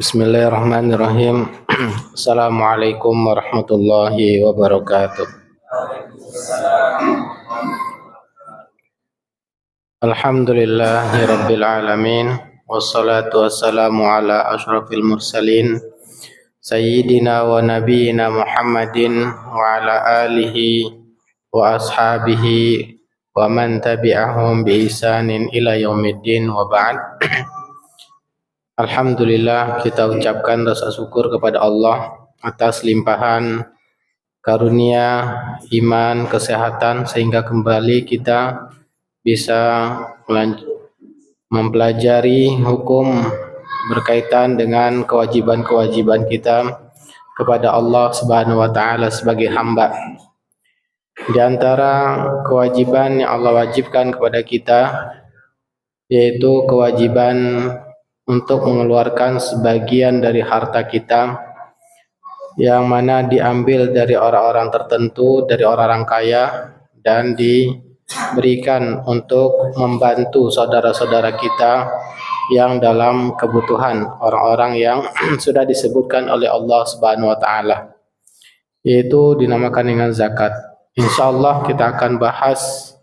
Bismillahirrahmanirrahim. Assalamualaikum warahmatullahi wabarakatuh. Alhamdulillahirabbil alamin wassalatu wassalamu ala asyrafil mursalin sayyidina wa nabiyyina Muhammadin wa ala alihi wa ashabihi wa man tabi'ahum bi ihsanin ila yaumiddin wa ba'd. Alhamdulillah, kita ucapkan rasa syukur kepada Allah atas limpahan karunia, iman, kesehatan sehingga kembali kita bisa mempelajari hukum berkaitan dengan kewajiban-kewajiban kita kepada Allah Subhanahu wa taala sebagai hamba. Di antara kewajiban yang Allah wajibkan kepada kita yaitu kewajiban untuk mengeluarkan sebagian dari harta kita yang mana diambil dari orang-orang tertentu, dari orang-orang kaya dan diberikan untuk membantu saudara-saudara kita yang dalam kebutuhan, orang-orang yang sudah disebutkan oleh Allah Subhanahu wa taala, yaitu dinamakan dengan zakat. Insyaallah kita akan bahas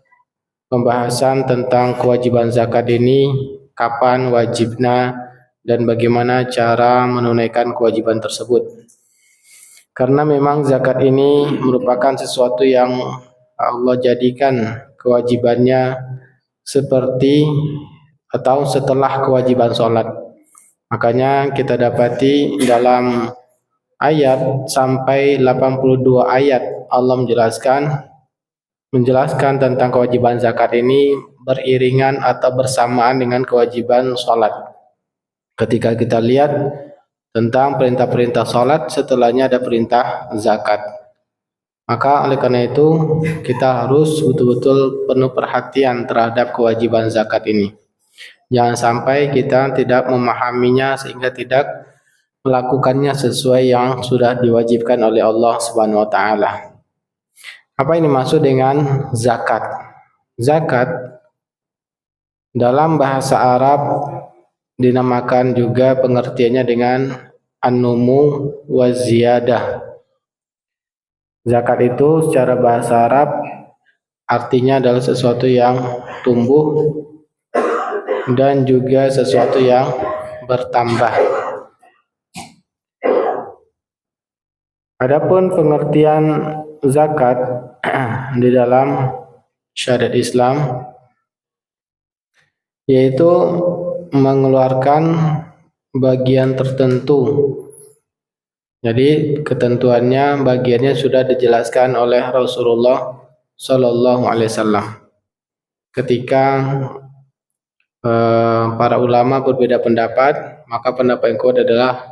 pembahasan tentang kewajiban zakat ini, kapan wajibnya dan bagaimana cara menunaikan kewajiban tersebut. Karena memang zakat ini merupakan sesuatu yang Allah jadikan kewajibannya seperti atau setelah kewajiban sholat. Makanya kita dapati dalam ayat sampai 82 ayat Allah menjelaskan tentang kewajiban zakat ini beriringan atau bersamaan dengan kewajiban sholat. Ketika kita lihat tentang perintah-perintah sholat, setelahnya ada perintah zakat. Maka oleh karena itu kita harus betul-betul penuh perhatian terhadap kewajiban zakat ini. Jangan sampai kita tidak memahaminya sehingga tidak melakukannya sesuai yang sudah diwajibkan oleh Allah Subhanahu wa taala. Apa ini maksud dengan zakat? Zakat dalam bahasa Arab dinamakan juga pengertiannya dengan an-numu wa ziyadah. Zakat itu secara bahasa Arab artinya adalah sesuatu yang tumbuh dan juga sesuatu yang bertambah. Adapun pengertian zakat di dalam syariat Islam yaitu mengeluarkan bagian tertentu. Jadi ketentuannya bagiannya sudah dijelaskan oleh Rasulullah Sallallahu Alaihi Wasallam. Ketika para ulama berbeda pendapat, maka pendapat yang kuat adalah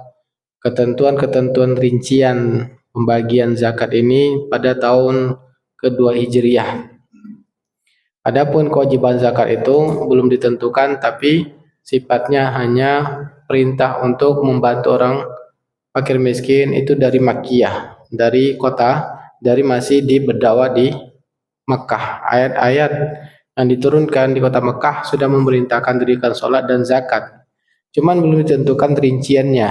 ketentuan-ketentuan rincian pembagian zakat ini pada tahun kedua Hijriyah. Adapun kewajiban zakat itu belum ditentukan, tapi sifatnya hanya perintah untuk membantu orang fakir miskin itu dari Makkiyah, dari masih di berdakwah di Mekah. Ayat-ayat yang diturunkan di kota Mekah sudah memerintahkan dirikan sholat dan zakat. Cuman belum ditentukan rinciannya,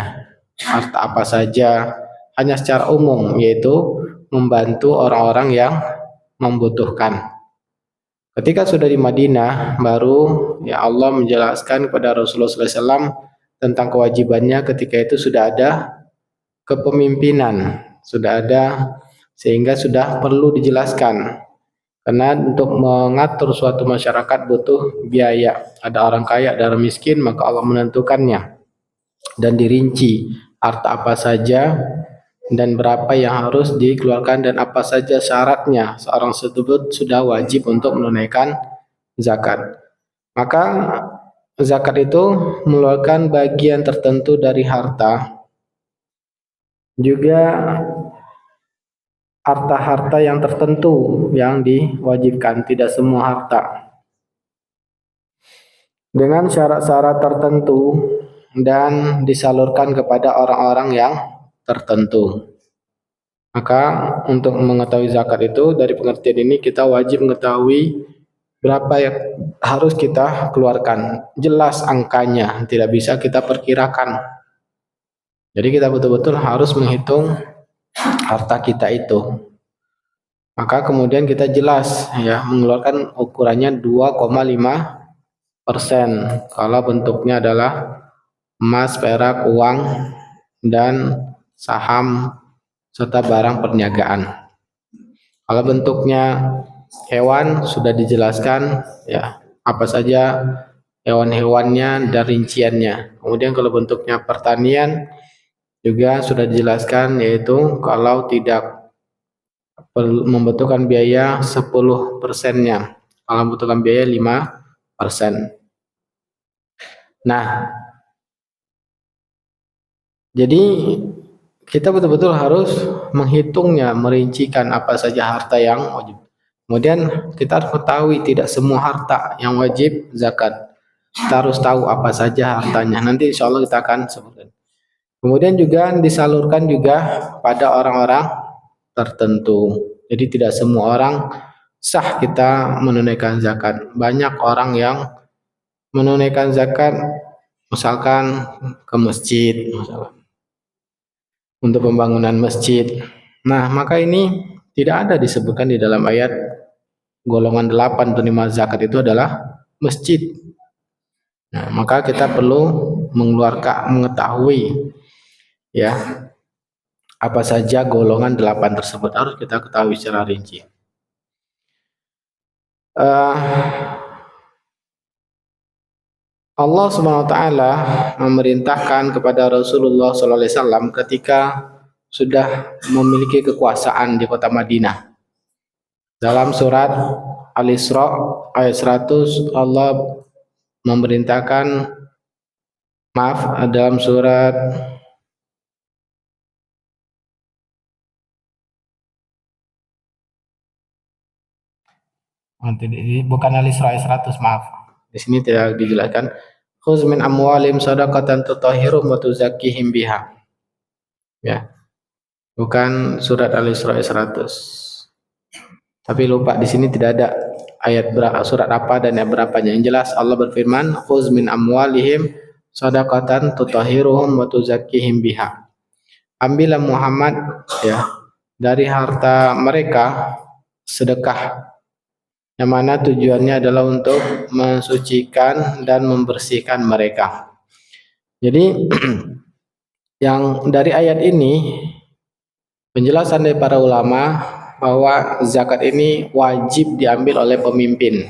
harta apa saja, hanya secara umum, yaitu membantu orang-orang yang membutuhkan. Ketika sudah di Madinah, baru ya Allah menjelaskan kepada Rasulullah SAW tentang kewajibannya. Ketika itu sudah ada kepemimpinan, sudah ada, sehingga sudah perlu dijelaskan. Karena untuk mengatur suatu masyarakat butuh biaya. Ada orang kaya, ada orang miskin, maka Allah menentukannya dan dirinci harta apa saja dan berapa yang harus dikeluarkan dan apa saja syaratnya seorang tersebut sudah wajib untuk menunaikan zakat. Maka zakat itu mengeluarkan bagian tertentu dari harta, juga harta-harta yang tertentu yang diwajibkan, tidak semua harta, dengan syarat-syarat tertentu dan disalurkan kepada orang-orang yang tertentu. Maka untuk mengetahui zakat itu, dari pengertian ini kita wajib mengetahui berapa yang harus kita keluarkan. Jelas angkanya, tidak bisa kita perkirakan. Jadi kita betul-betul harus menghitung harta kita itu. Maka kemudian kita jelas ya mengeluarkan ukurannya 2,5% kalau bentuknya adalah emas, perak, uang, dan saham serta barang perniagaan. Kalau bentuknya hewan sudah dijelaskan ya apa saja hewan-hewannya dan rinciannya. Kemudian kalau bentuknya pertanian juga sudah dijelaskan, yaitu kalau tidak membutuhkan biaya 10%-nya, kalau membutuhkan biaya 5%. Nah, jadi kita betul-betul harus menghitungnya, merincikan apa saja harta yang wajib. Kemudian kita harus mengetahui tidak semua harta yang wajib zakat. Kita harus tahu apa saja hartanya. Nanti insya Allah kita akan sebutkan. Kemudian juga disalurkan juga pada orang-orang tertentu. Jadi tidak semua orang sah kita menunaikan zakat. Banyak orang yang menunaikan zakat misalkan ke masjid, misalkan untuk pembangunan masjid. Nah, maka ini tidak ada disebutkan di dalam ayat golongan 8 penerima zakat itu adalah masjid. Nah, maka kita perlu mengetahui ya apa saja golongan 8 tersebut harus kita ketahui secara rinci. Allah Subhanahu wa taala memerintahkan kepada Rasulullah sallallahu alaihi wasallam ketika sudah memiliki kekuasaan di kota Madinah. Dalam surat Al-Isra ayat 100 Allah memerintahkan dalam surat bukan Al-Isra ayat 100, maaf. Di sini tidak dijelaskan. Khuz min amwalim shadaqatan tutahhirum wa tuzakkihim biha. Ya. Bukan surat Al-Isra ayat 100. Tapi lupa di sini tidak ada ayat berapa, surat apa dan ayat berapanya. Yang jelas Allah berfirman, "Khuz min amwalihim shadaqatan tutahhiruhum wa tuzakkihim biha." Ambillah Muhammad ya dari harta mereka sedekah yang mana tujuannya adalah untuk mensucikan dan membersihkan mereka. Jadi yang dari ayat ini penjelasan dari para ulama bahwa zakat ini wajib diambil oleh pemimpin.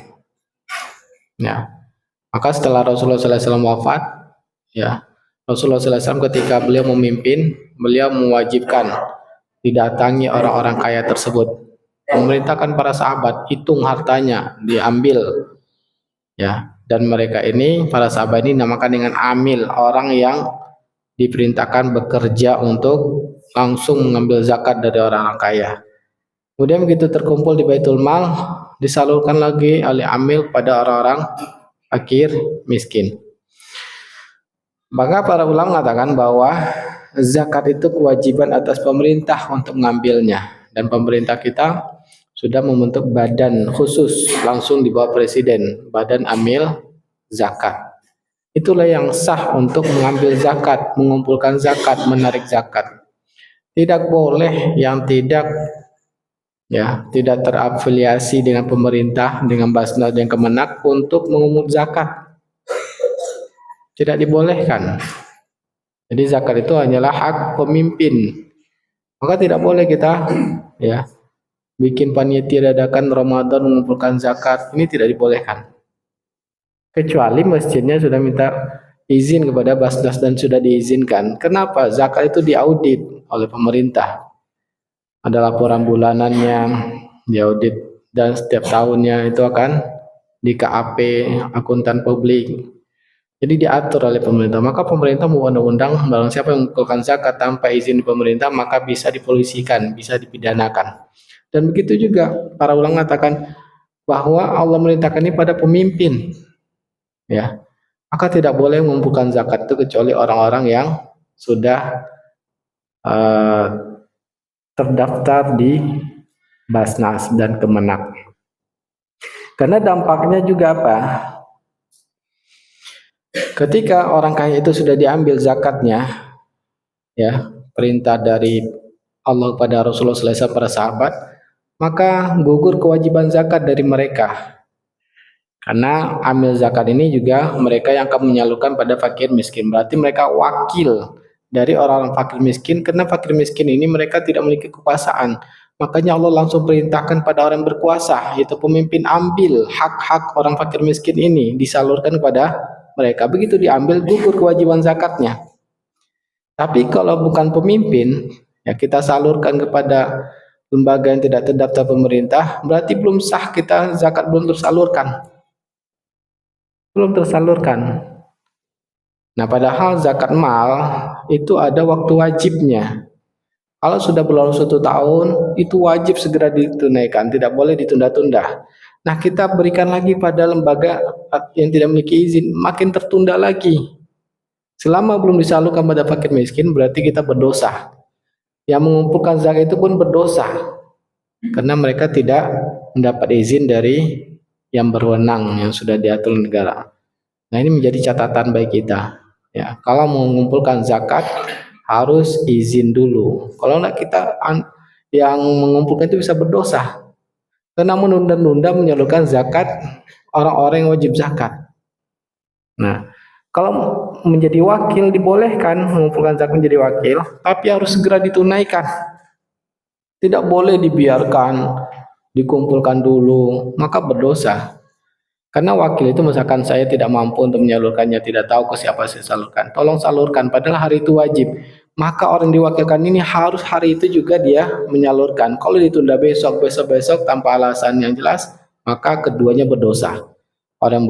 Ya. Maka setelah Rasulullah SAW wafat, ya, Rasulullah SAW ketika beliau memimpin, beliau mewajibkan didatangi orang-orang kaya tersebut, memerintahkan para sahabat hitung hartanya, diambil, ya. Dan mereka ini, para sahabat ini namakan dengan amil, orang yang diperintahkan bekerja untuk langsung mengambil zakat dari orang-orang kaya. Kemudian begitu terkumpul di Baitul Mal, disalurkan lagi oleh amil pada orang-orang fakir miskin. Maka para ulama mengatakan bahwa zakat itu kewajiban atas pemerintah untuk mengambilnya, dan pemerintah kita sudah membentuk badan khusus langsung di bawah presiden, badan amil zakat. Itulah yang sah untuk mengambil zakat, mengumpulkan zakat, menarik zakat. Tidak boleh yang tidak terafiliasi dengan pemerintah, dengan Basnas dan Kemenak untuk mengumpulkan zakat. Tidak dibolehkan. Jadi zakat itu hanyalah hak pemimpin. Maka tidak boleh kita bikin panitia dadakan Ramadan mengumpulkan zakat. Ini tidak dibolehkan. Kecuali masjidnya sudah minta izin kepada Basnas dan sudah diizinkan. Kenapa? Zakat itu diaudit oleh pemerintah. Ada laporan bulanannya, diaudit, dan setiap tahunnya itu akan di KAP, akuntan publik. Jadi diatur oleh pemerintah. Maka pemerintah membuat undang-undang, barang siapa yang mengumpulkan zakat tanpa izin pemerintah maka bisa dipolisikan, bisa dipidanakan. Dan begitu juga para ulama mengatakan bahwa Allah memerintahkan ini pada pemimpin. Ya. Maka tidak boleh mengumpulkan zakat itu kecuali orang-orang yang sudah terdaftar di Basnas dan Kemenak. Karena dampaknya juga apa? Ketika orang kaya itu sudah diambil zakatnya, ya, perintah dari Allah pada Rasulullah SAW para sahabat, maka gugur kewajiban zakat dari mereka. Karena amil zakat ini juga mereka yang akan menyalurkan pada fakir miskin. Berarti mereka wakil dari orang-orang fakir miskin, karena fakir miskin ini mereka tidak memiliki kekuasaan. Makanya Allah langsung perintahkan pada orang yang berkuasa, yaitu pemimpin, ambil hak-hak orang fakir miskin ini disalurkan kepada mereka. Begitu diambil, gugur kewajiban zakatnya. Tapi kalau bukan pemimpin, ya kita salurkan kepada lembaga yang tidak terdaftar pemerintah, berarti belum sah, kita zakat belum tersalurkan. Belum tersalurkan. Nah, padahal zakat mal itu ada waktu wajibnya. Kalau sudah berlalu 1 tahun, itu wajib segera ditunaikan, tidak boleh ditunda-tunda. Nah, kita berikan lagi pada lembaga yang tidak memiliki izin, makin tertunda lagi. Selama belum disalurkan pada fakir miskin, berarti kita berdosa. Yang mengumpulkan zakat itu pun berdosa, karena mereka tidak mendapat izin dari yang berwenang yang sudah diatur negara. Nah, ini menjadi catatan bagi kita. Ya, kalau mengumpulkan zakat harus izin dulu. Kalau enggak, kita yang mengumpulkan itu bisa berdosa. Karena menunda-nunda menyalurkan zakat orang-orang yang wajib zakat. Nah, kalau menjadi wakil dibolehkan mengumpulkan zakat menjadi wakil, tapi harus segera ditunaikan. Tidak boleh dibiarkan dikumpulkan dulu, maka berdosa. Karena wakil itu misalkan saya tidak mampu untuk menyalurkannya, tidak tahu ke siapa saya salurkan, tolong salurkan, padahal hari itu wajib. Maka orang diwakilkan ini harus hari itu juga dia menyalurkan. Kalau ditunda besok tanpa alasan yang jelas, maka keduanya berdosa. Orang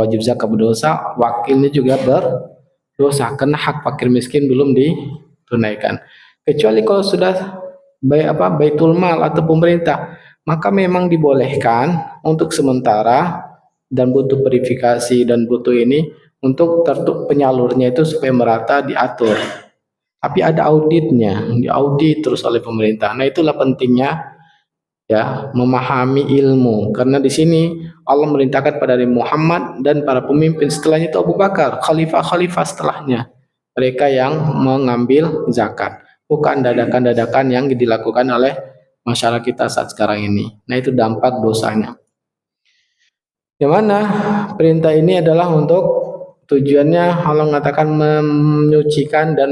wajib zakat berdosa, wakilnya juga berdosa karena hak fakir miskin belum ditunaikan. Kecuali kalau sudah baitul mal atau pemerintah, maka memang dibolehkan untuk sementara dan butuh verifikasi dan butuh ini untuk penyalurnya itu supaya merata diatur. Tapi ada auditnya, diaudit terus oleh pemerintah. Nah, itulah pentingnya ya memahami ilmu, karena di sini Allah merintahkan pada Nabi Muhammad dan para pemimpin setelahnya itu Abu Bakar, khalifah-khalifah setelahnya, mereka yang mengambil zakat, bukan dadakan-dadakan yang dilakukan oleh masyarakat kita saat sekarang ini. Nah, itu dampak dosanya. Yang mana perintah ini adalah untuk tujuannya Allah mengatakan menyucikan dan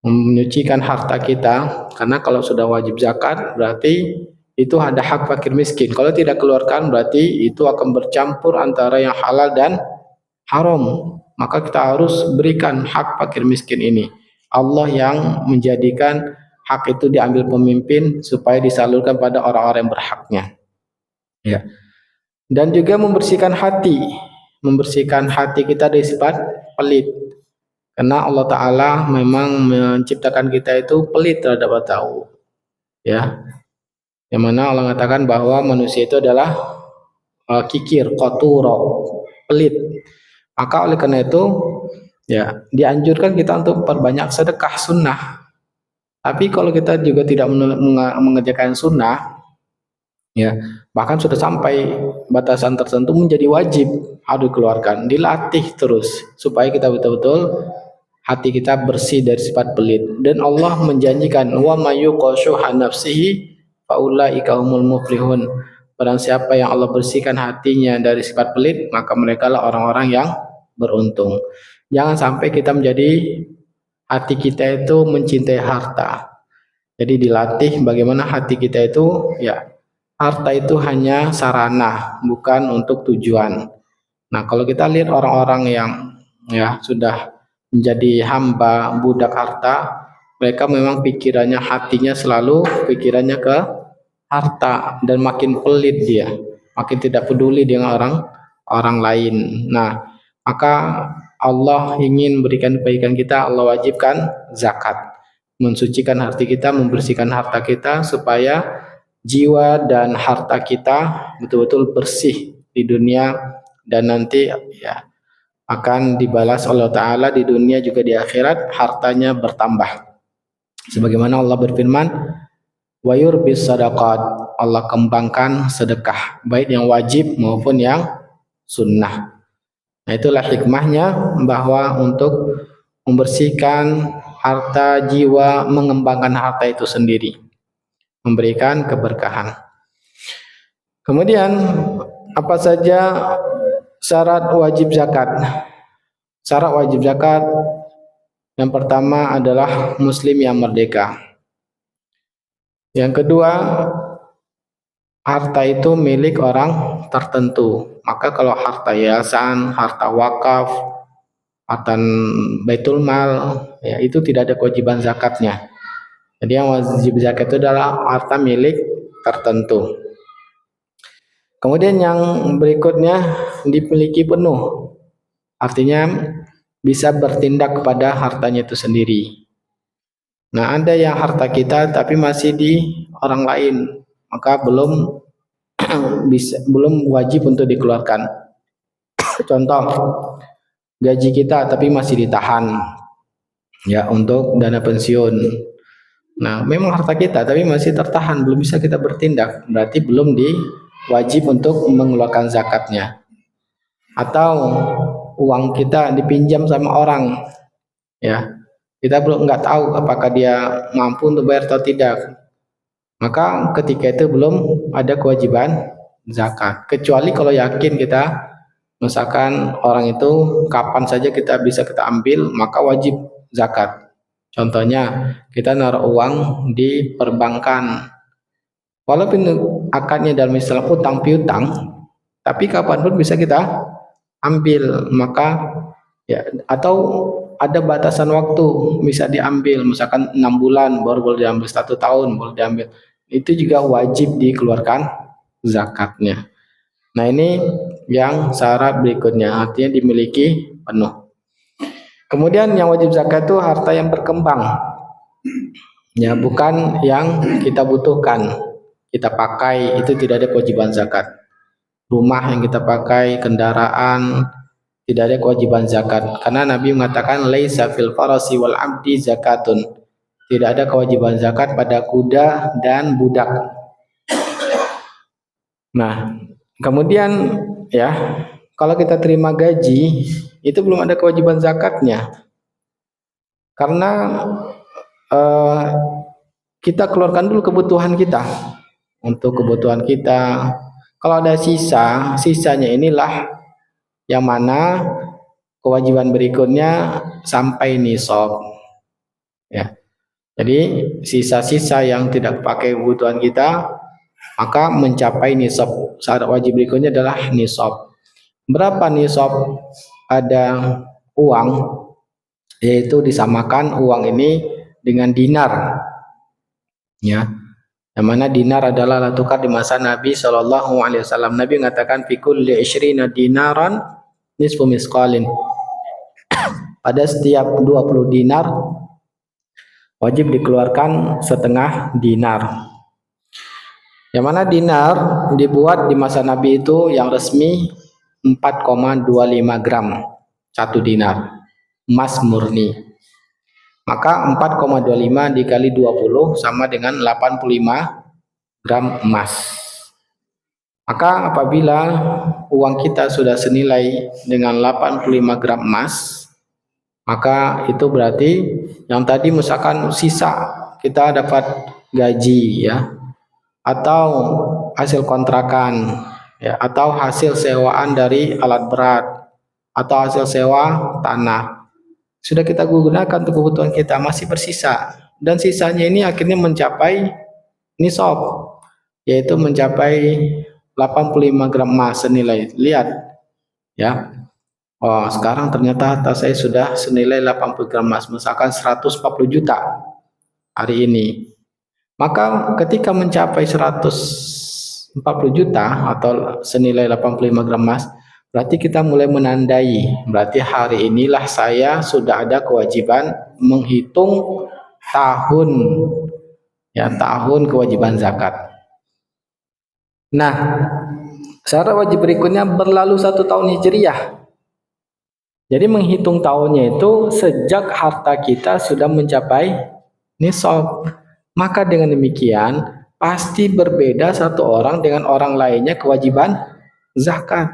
menyucikan harta kita, karena kalau sudah wajib zakat berarti itu ada hak fakir miskin. Kalau tidak keluarkan berarti itu akan bercampur antara yang halal dan haram. Maka kita harus berikan hak fakir miskin ini. Allah yang menjadikan hak itu diambil pemimpin supaya disalurkan pada orang-orang yang berhaknya. Ya. Dan juga membersihkan hati kita dari sifat pelit. Karena Allah Ta'ala memang menciptakan kita itu pelit terhadap tahu. Ya. Yang mana Allah mengatakan bahwa manusia itu adalah kikir, koturo, pelit. Maka oleh karena itu, ya dianjurkan kita untuk perbanyak sedekah sunnah. Tapi kalau kita juga tidak mengerjakan sunnah, ya bahkan sudah sampai batasan tertentu menjadi wajib harus dikeluarkan, dilatih terus supaya kita betul-betul hati kita bersih dari sifat pelit. Dan Allah menjanjikan wa mayyuqashuha nafsihi faulaika humul muflihun. Barang siapa yang Allah bersihkan hatinya dari sifat pelit, maka mereka lah orang-orang yang beruntung. Jangan sampai kita menjadi hati kita itu mencintai harta. Jadi dilatih bagaimana hati kita itu, ya harta itu hanya sarana, bukan untuk tujuan. Nah, kalau kita lihat orang-orang yang ya sudah menjadi hamba budak harta, mereka memang pikirannya, hatinya selalu pikirannya ke harta, dan makin pelit dia, makin tidak peduli dengan orang lain. Nah, maka Allah ingin berikan kebaikan kita, Allah wajibkan zakat, mensucikan hati kita, membersihkan harta kita supaya jiwa dan harta kita betul-betul bersih di dunia, dan nanti ya akan dibalas oleh Ta'ala di dunia juga di akhirat, hartanya bertambah. Sebagaimana Allah berfirman, wa yurbis sadaqat, Allah kembangkan sedekah, baik yang wajib maupun yang sunnah. Nah, itulah hikmahnya bahwa untuk membersihkan harta, jiwa, mengembangkan harta itu sendiri, memberikan keberkahan. Kemudian apa saja syarat wajib zakat? Syarat wajib zakat yang pertama adalah muslim yang merdeka. Yang kedua, harta itu milik orang tertentu. Maka kalau harta yayasan, harta wakaf, harta baitul mal, ya itu tidak ada kewajiban zakatnya. Jadi yang wajib zakat itu adalah harta milik tertentu. Kemudian yang berikutnya dimiliki penuh. Artinya bisa bertindak kepada hartanya itu sendiri. Nah, ada yang harta kita tapi masih di orang lain, maka belum belum wajib untuk dikeluarkan. Contoh, gaji kita tapi masih ditahan ya untuk dana pensiun. Nah, memang harta kita tapi masih tertahan, belum bisa kita bertindak, berarti belum diwajib untuk mengeluarkan zakatnya. Atau uang kita dipinjam sama orang, ya kita belum nggak tahu apakah dia mampu untuk bayar atau tidak, maka ketika itu belum ada kewajiban zakat. Kecuali kalau yakin kita, misalkan orang itu kapan saja kita ambil, maka wajib zakat. Contohnya kita naruh uang di perbankan, walaupun akadnya dalam Islam utang piutang, tapi kapanpun bisa kita ambil, maka ya, atau ada batasan waktu bisa diambil, misalkan 6 bulan baru boleh diambil, 1 tahun boleh diambil, itu juga wajib dikeluarkan zakatnya. Nah, ini yang syarat berikutnya, artinya dimiliki penuh. Kemudian yang wajib zakat itu harta yang berkembang, ya bukan yang kita butuhkan, kita pakai, itu tidak ada kewajiban zakat. Rumah yang kita pakai, kendaraan, tidak ada kewajiban zakat, karena Nabi mengatakan laisa fil farasi wal abdi zakatun, tidak ada kewajiban zakat pada kuda dan budak. Nah, kemudian ya, kalau kita terima gaji itu belum ada kewajiban zakatnya, karena kita keluarkan dulu kebutuhan kita. Untuk kebutuhan kita, kalau ada sisanya inilah yang mana kewajiban berikutnya sampai nisab, ya. Jadi sisa-sisa yang tidak pakai kebutuhan kita maka mencapai nisab. Syarat wajib berikutnya adalah nisab. Berapa nisab? Ada uang, yaitu disamakan uang ini dengan dinar, ya. Yang mana dinar adalah alat tukar di masa Nabi SAW. Nabi mengatakan fikul li 20 dinaran nisfu misqalin. Pada setiap 20 dinar wajib dikeluarkan setengah dinar. Yang mana dinar dibuat di masa Nabi itu yang resmi 4,25 gram satu dinar emas murni. Maka 4,25 dikali 20 sama dengan 85 gram emas. Maka apabila uang kita sudah senilai dengan 85 gram emas, maka itu berarti yang tadi misalkan sisa kita dapat gaji, ya, atau hasil kontrakan, ya, atau hasil sewaan dari alat berat, atau hasil sewa tanah, sudah kita gunakan untuk kebutuhan kita, masih bersisa, dan sisanya ini akhirnya mencapai nisab, yaitu mencapai 85 gram emas senilai. Lihat, ya, oh sekarang ternyata harta saya sudah senilai 80 gram emas, misalkan 140 juta hari ini. Maka ketika mencapai 140 juta atau senilai 85 gram emas, berarti kita mulai menandai, berarti hari inilah saya sudah ada kewajiban menghitung tahun, ya, tahun kewajiban zakat. Nah, syarat wajib berikutnya berlalu 1 tahun hijriyah. Jadi menghitung tahunnya itu sejak harta kita sudah mencapai nisab. Maka dengan demikian pasti berbeda satu orang dengan orang lainnya kewajiban zakat.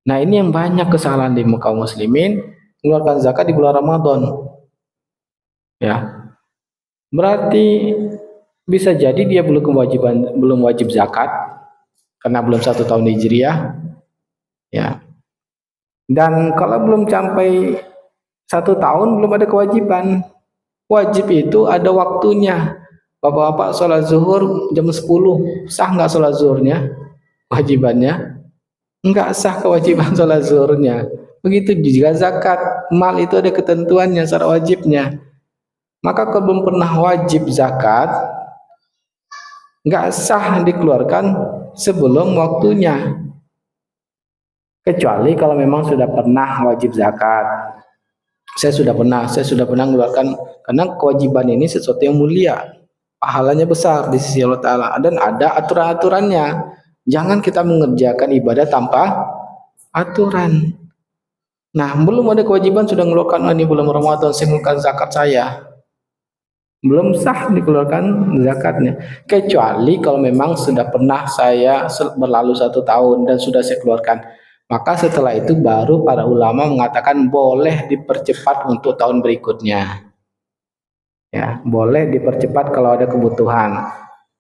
Nah, ini yang banyak kesalahan di kaum muslimin, mengeluarkan zakat di bulan Ramadan. Ya, berarti bisa jadi dia belum wajib zakat karena belum 1 tahun Hijriah, ya. Dan kalau belum sampai 1 tahun belum ada kewajiban. Wajib itu ada waktunya. Bapak-bapak sholat zuhur jam 10, sah nggak sholat zuhurnya? Wajibannya? Nggak sah kewajiban sholat zuhurnya. Begitu juga zakat, mal itu ada ketentuannya, syarat wajibnya. Maka kalau belum pernah wajib zakat, nggak sah dikeluarkan sebelum waktunya. Kecuali kalau memang sudah pernah wajib zakat. Saya sudah pernah mengeluarkan, karena kewajiban ini sesuatu yang mulia, pahalanya besar di sisi Allah Ta'ala, dan ada aturan-aturannya. Jangan kita mengerjakan ibadah tanpa aturan. Nah, belum ada kewajiban sudah mengeluarkan, ini bulan Ramadan saya mengeluarkan zakat saya. Belum sah dikeluarkan zakatnya. Kecuali kalau memang sudah pernah saya berlalu 1 tahun dan sudah saya keluarkan. Maka setelah itu baru para ulama mengatakan boleh dipercepat untuk tahun berikutnya. Ya, boleh dipercepat kalau ada kebutuhan.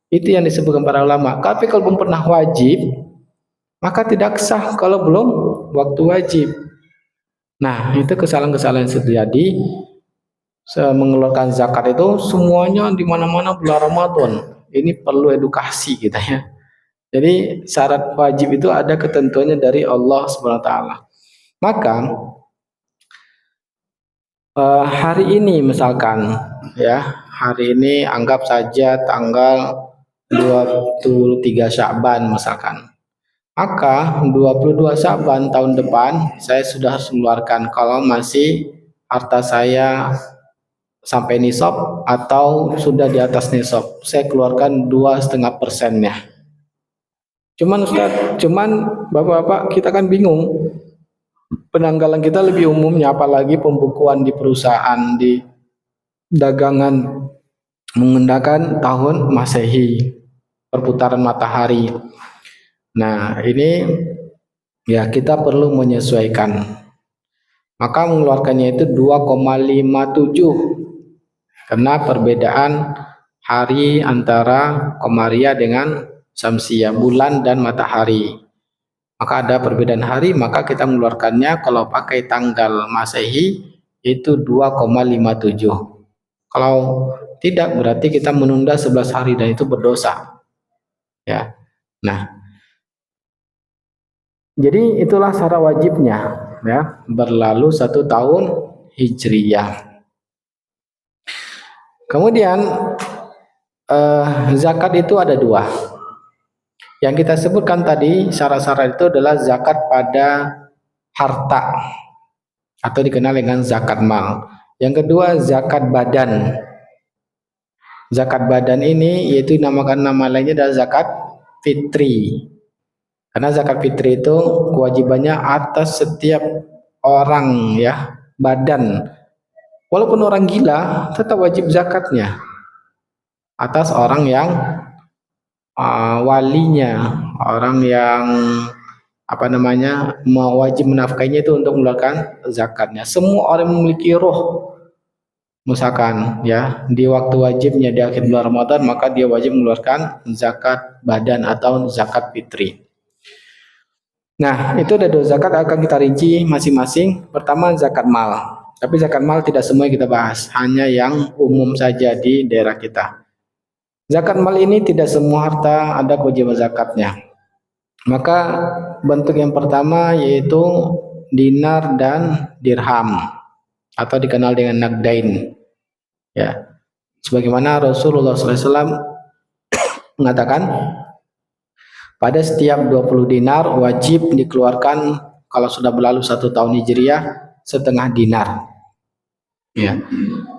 Itu yang disebutkan para ulama. Tapi kalau belum pernah wajib, maka tidak sah kalau belum waktu wajib. Nah, itu kesalahan-kesalahan yang terjadi. Mengeluarkan zakat itu semuanya di mana-mana bulan Ramadan. Ini perlu edukasi kita ya. Jadi syarat wajib itu ada ketentuannya dari Allah Subhanahu wa taala. Maka hari ini misalkan ya, hari ini anggap saja tanggal 23 Sya'ban misalkan. Maka 22 Sya'ban tahun depan saya sudah harus mengeluarkan kalau masih harta saya sampai nisab atau sudah di atas nisab, saya keluarkan 2,5%-nya. Cuman bapak-bapak kita kan bingung, penanggalan kita lebih umumnya, apalagi pembukuan di perusahaan, di dagangan menggunakan tahun Masehi, perputaran matahari. Nah ini ya kita perlu menyesuaikan, maka mengeluarkannya itu 2,57 karena perbedaan hari antara Komariah dengan Syamsiah, bulan dan matahari. Maka ada perbedaan hari, maka kita mengeluarkannya kalau pakai tanggal Masehi itu 2,57. Kalau tidak berarti kita menunda 11 hari dan itu berdosa. Ya. Nah, jadi itulah syarat wajibnya ya, berlalu 1 tahun Hijriyah. Kemudian zakat itu ada 2. Yang kita sebutkan tadi syarat-syarat itu adalah zakat pada harta atau dikenal dengan zakat mal. Yang kedua zakat badan. Zakat badan ini yaitu namakan nama lainnya adalah zakat fitri. Karena zakat fitri itu kewajibannya atas setiap orang ya, badan. Walaupun orang gila tetap wajib zakatnya atas orang yang walinya, orang yang wajib menafkainya itu untuk mengeluarkan zakatnya. Semua orang memiliki roh, misalkan ya di waktu wajibnya di akhir bulan Ramadan, maka dia wajib mengeluarkan zakat badan atau zakat fitri. Nah, itu ada 2 zakat akan kita rinci masing-masing. Pertama zakat mal. Tapi zakat mal tidak semua kita bahas, hanya yang umum saja di daerah kita. Zakat mal ini tidak semua harta ada kewajiban zakatnya. Maka bentuk yang pertama yaitu dinar dan dirham atau dikenal dengan nagdain. Ya, sebagaimana Rasulullah SAW mengatakan pada setiap 20 dinar wajib dikeluarkan kalau sudah berlalu 1 tahun Hijriah setengah dinar. Ya.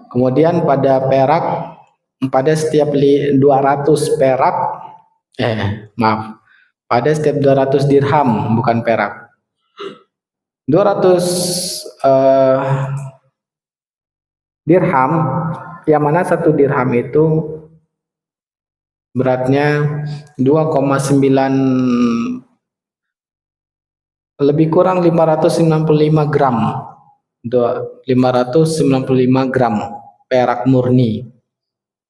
Kemudian pada perak, pada setiap 200 perak, pada setiap 200 dirham, bukan perak. 200 dirham, yang mana 1 dirham itu beratnya 2,9, lebih kurang 595 gram. 595 gram perak murni.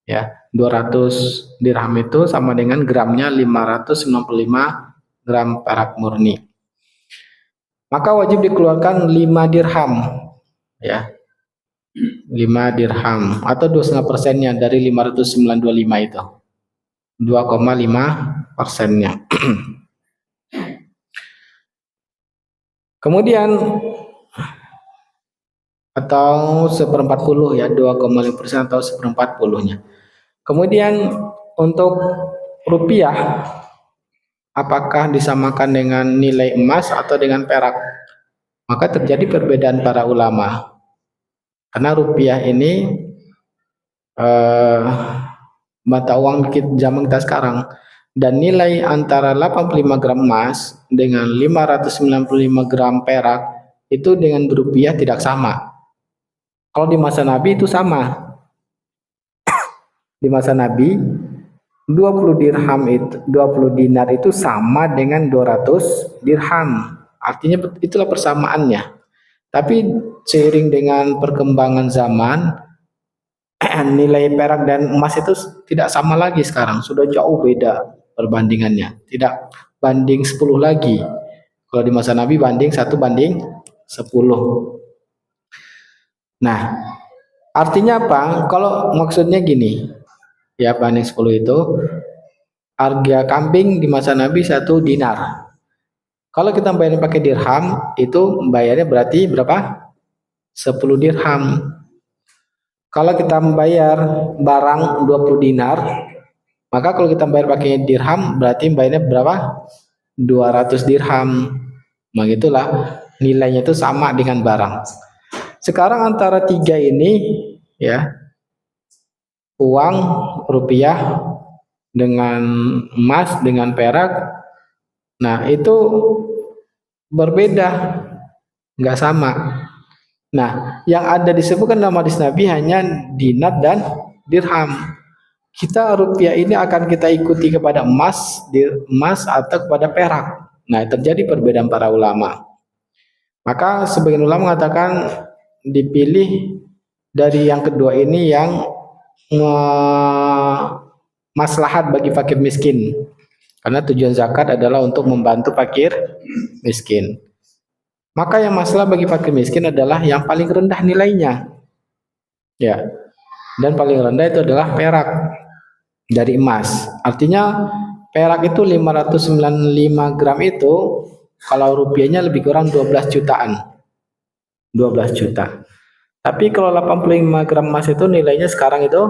Ya, 200 dirham itu sama dengan gramnya 595 gram perak murni. Maka wajib dikeluarkan 5 dirham, ya, 5 dirham atau 2,5% dari 595 itu, 2,5%-nya. Kemudian atau 1/40 ya, 2,5% atau 1/40-nya. Kemudian untuk rupiah, apakah disamakan dengan nilai emas atau dengan perak? Maka terjadi perbedaan para ulama. Karena rupiah ini mata uang zaman kita sekarang, dan nilai antara 85 gram emas dengan 595 gram perak itu dengan rupiah tidak sama. Kalau di masa Nabi itu sama. Di masa Nabi 20 dirham itu 20 dinar itu sama dengan 200 dirham. Artinya itulah persamaannya. Tapi seiring dengan perkembangan zaman, nilai perak dan emas itu tidak sama lagi sekarang, sudah jauh beda perbandingannya. Tidak banding 10 lagi. Kalau di masa Nabi banding 1/10. Nah, artinya apa? Kalau maksudnya gini, ya banding 10 itu harga kambing di masa Nabi 1 dinar. Kalau kita bayar pakai dirham, itu bayarnya berarti berapa? 10 dirham. Kalau kita membayar barang 20 dinar, maka kalau kita bayar pakai dirham berarti bayarnya berapa? 200 dirham. Nah, itulah nilainya itu sama dengan barang. Sekarang antara tiga ini, ya, uang rupiah dengan emas dengan perak, nah itu berbeda, nggak sama. Nah, yang ada disebutkan dalam hadis Nabi hanya dinar dan dirham. Kita rupiah ini akan kita ikuti kepada emas, emas atau kepada perak. Nah, terjadi perbedaan para ulama. Maka sebagian ulama mengatakan dipilih dari yang kedua ini yang maslahat bagi fakir miskin. Karena tujuan zakat adalah untuk membantu fakir miskin. Maka yang masalah bagi fakir miskin adalah yang paling rendah nilainya. Ya. Dan paling rendah itu adalah perak dari emas. Artinya perak itu 595 gram itu kalau rupiahnya lebih kurang 12 jutaan. 12 juta. Tapi kalau 85 gram emas itu nilainya sekarang itu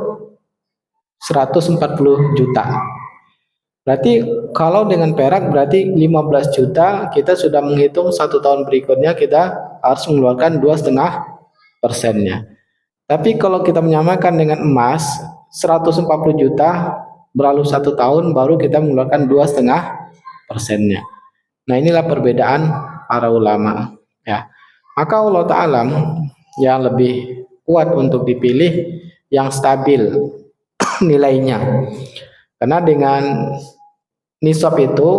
140 juta. Berarti kalau dengan perak berarti 15 juta, kita sudah menghitung 1 tahun berikutnya kita harus mengeluarkan 2,5%-nya. Tapi kalau kita menyamakan dengan emas 140 juta berlalu 1 tahun baru kita mengeluarkan 2,5%-nya. Nah, inilah perbedaan para ulama, ya. Maka Allah Ta'ala yang lebih kuat untuk dipilih yang stabil nilainya. Karena dengan nisab itu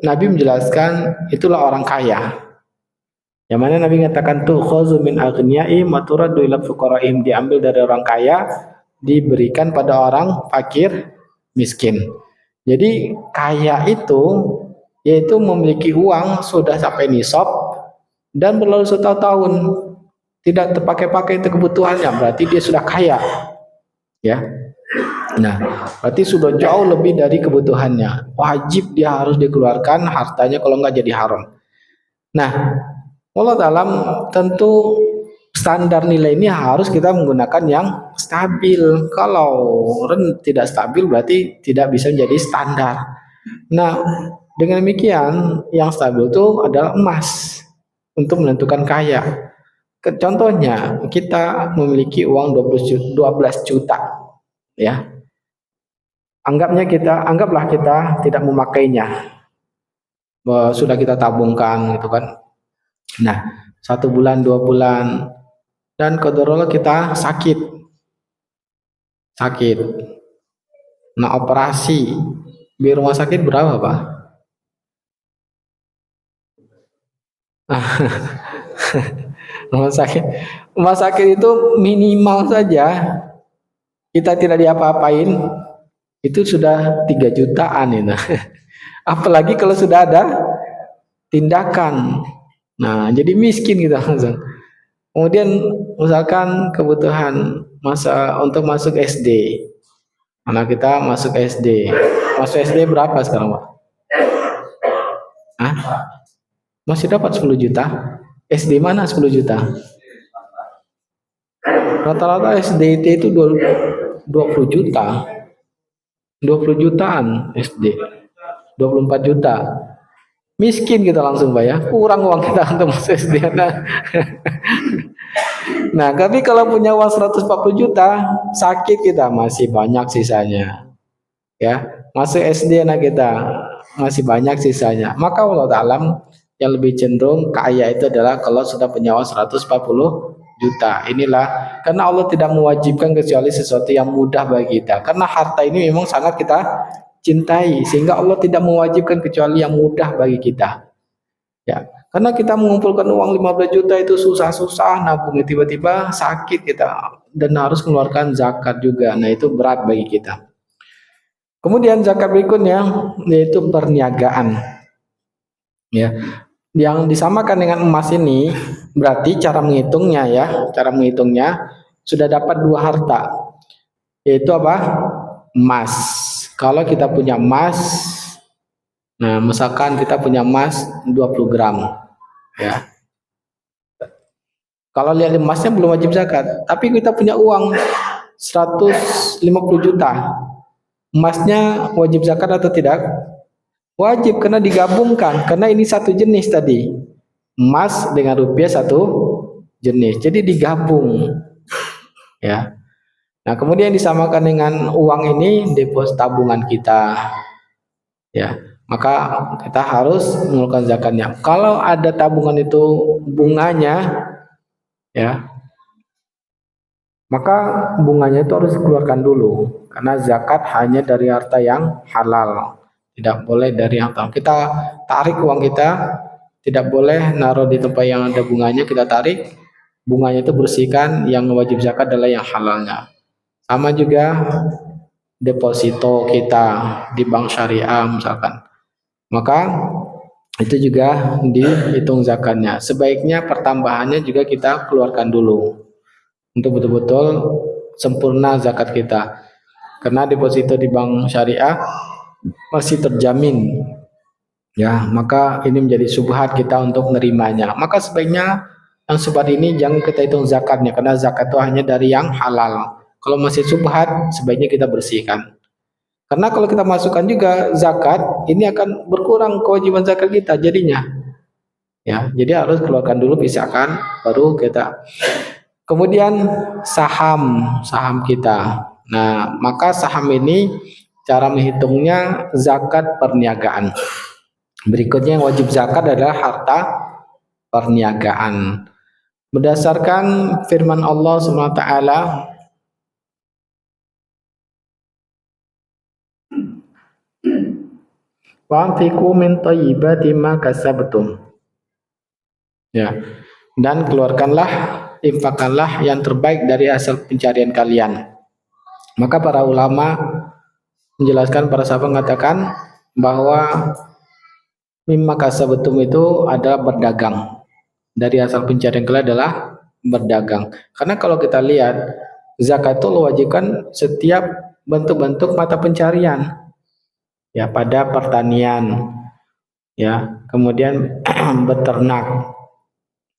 Nabi menjelaskan itulah orang kaya. Yang mana Nabi mengatakan tuh khuzu min aghniyai maturadu ila fuqaraihim, diambil dari orang kaya diberikan pada orang fakir miskin. Jadi kaya itu yaitu memiliki uang sudah sampai nisab dan berlalu 1 tahun tidak terpakai-pakai itu kebutuhannya, berarti dia sudah kaya. Ya. Nah, berarti sudah jauh lebih dari kebutuhannya. Wajib dia harus dikeluarkan hartanya, kalau enggak jadi haram. Nah, Allah dalam tentu standar nilai ini harus kita menggunakan yang stabil. Kalau tidak stabil berarti tidak bisa menjadi standar. Nah, dengan demikian yang stabil itu adalah emas untuk menentukan kaya. Contohnya kita memiliki uang 12 juta, ya. Anggaplah kita tidak memakainya, sudah kita tabungkan gitu kan. Nah, 1 bulan 2 bulan dan qadarullah kita sakit. Nah, operasi di rumah sakit berapa, Pak? Rumah sakit, rumah sakit itu minimal saja kita tidak diapa-apain itu sudah 3 jutaan itu. Apalagi kalau sudah ada tindakan. Nah, jadi miskin kita langsung. Kemudian misalkan kebutuhan masa untuk masuk SD. Anak kita masuk SD. Masuk SD berapa sekarang, Pak? Hah? Masih dapat 10 juta? SD mana 10 juta? Rata-rata SDT itu 20 juta. 20 jutaan SD. 24 juta. Miskin kita langsung, Pak ya. Kurang uang kita untuk masuk SD. Nah, tapi kalau punya uang 140 juta, sakit kita masih banyak sisanya. Ya, masuk SD anak kita masih banyak sisanya. Maka Allah Ta'ala yang lebih cenderung kaya itu adalah kalau sudah punya uang 140 juta. Inilah karena Allah tidak mewajibkan kecuali sesuatu yang mudah bagi kita. Karena harta ini memang sangat kita cintai sehingga Allah tidak mewajibkan kecuali yang mudah bagi kita. Ya, karena kita mengumpulkan uang 15 juta itu susah-susah nabung, tiba-tiba sakit kita dan harus mengeluarkan zakat juga. Nah, itu berat bagi kita. Kemudian zakat berikutnya yaitu perniagaan. Ya. Yang disamakan dengan emas ini berarti cara menghitungnya ya, cara menghitungnya sudah dapat 2 harta. Yaitu apa? Emas. Kalau kita punya emas, nah misalkan kita punya emas 20 gram ya. Kalau lihat emasnya belum wajib zakat, tapi kita punya uang 150 juta. Emasnya wajib zakat atau tidak? Wajib karena digabungkan, karena ini satu jenis tadi. Emas dengan rupiah satu jenis. Jadi digabung. Ya. Nah, kemudian disamakan dengan uang ini deposit tabungan kita. Ya. Maka kita harus mengeluarkan zakatnya. Kalau ada tabungan itu bunganya ya, maka bunganya itu harus dikeluarkan dulu karena zakat hanya dari harta yang halal, tidak boleh dari yang haram. Kita tarik uang kita, tidak boleh naruh di tempat yang ada bunganya, kita tarik bunganya itu bersihkan, yang wajib zakat adalah yang halalnya. Sama juga deposito kita di bank syariah misalkan, maka itu juga dihitung zakatnya. Sebaiknya pertambahannya juga kita keluarkan dulu untuk betul-betul sempurna zakat kita, karena deposito di bank syariah masih terjamin ya. Maka ini menjadi subhat kita untuk menerimanya. Maka sebaiknya yang subhat ini jangan kita hitung zakatnya, karena zakat itu hanya dari yang halal. Kalau masih subhat sebaiknya kita bersihkan, karena kalau kita masukkan juga zakat ini akan berkurang kewajiban zakat kita jadinya ya. Jadi harus keluarkan dulu, pisahkan, baru kita. Kemudian saham kita. Nah, maka saham ini cara menghitungnya zakat perniagaan. Berikutnya yang wajib zakat adalah harta perniagaan. Berdasarkan firman Allah SWT, wa anfiqu min thayyibati ma kasabtum. Ya. Dan keluarkanlah, infakkanlah yang terbaik dari hasil pencarian kalian. Maka para ulama menjelaskan, para sahabat mengatakan bahwa mimma kasabatum itu adalah berdagang. Dari hasil pencarian kalian adalah berdagang. Karena kalau kita lihat zakat itu mewajibkan setiap bentuk-bentuk mata pencarian. Ya, pada pertanian, ya, kemudian beternak.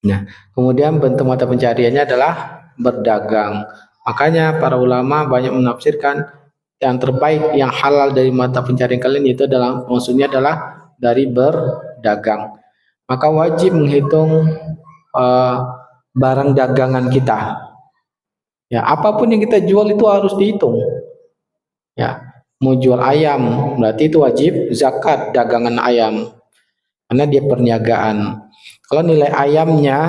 Nah, kemudian bentuk mata pencariannya adalah berdagang. Makanya para ulama banyak menafsirkan yang terbaik, yang halal dari mata pencarian kalian itu adalah, maksudnya adalah dari berdagang. Maka wajib menghitung barang dagangan kita. Ya, apapun yang kita jual itu harus dihitung. Ya, mau jual ayam berarti itu wajib zakat dagangan ayam, karena dia perniagaan. Kalau nilai ayamnya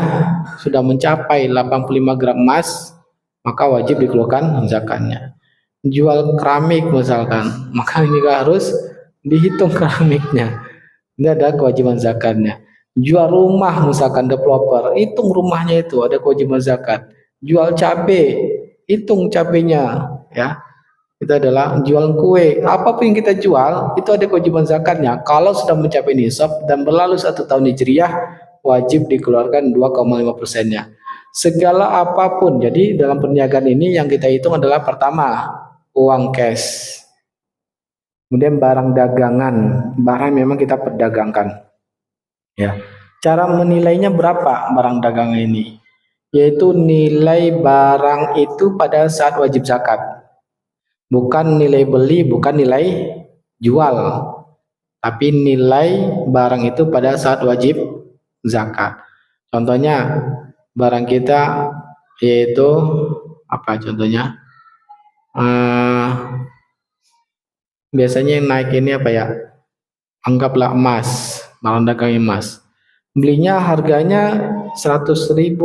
sudah mencapai 85 gram emas, maka wajib dikeluarkan zakatnya. Jual keramik misalkan, maka ini harus dihitung keramiknya. Ini ada kewajiban zakatnya. Jual rumah misalkan developer, hitung rumahnya itu ada kewajiban zakat. Jual cabai, hitung cabenya ya. Itu adalah jual kue. Apapun yang kita jual itu ada kewajiban zakatnya. Kalau sudah mencapai nisab dan berlalu 1 tahun hijriah, wajib dikeluarkan 2,5%-nya. Segala apapun. Jadi dalam perniagaan ini yang kita hitung adalah pertama uang cash. Kemudian barang dagangan, barang memang kita perdagangkan. Ya. Cara menilainya berapa barang dagangan ini? Yaitu nilai barang itu pada saat wajib zakat. Bukan nilai beli, bukan nilai jual. Tapi nilai barang itu pada saat wajib zakat. Contohnya barang kita yaitu apa contohnya? Biasanya yang naik ini apa ya? Anggaplah emas, barang dagang emas. Belinya harganya 100.000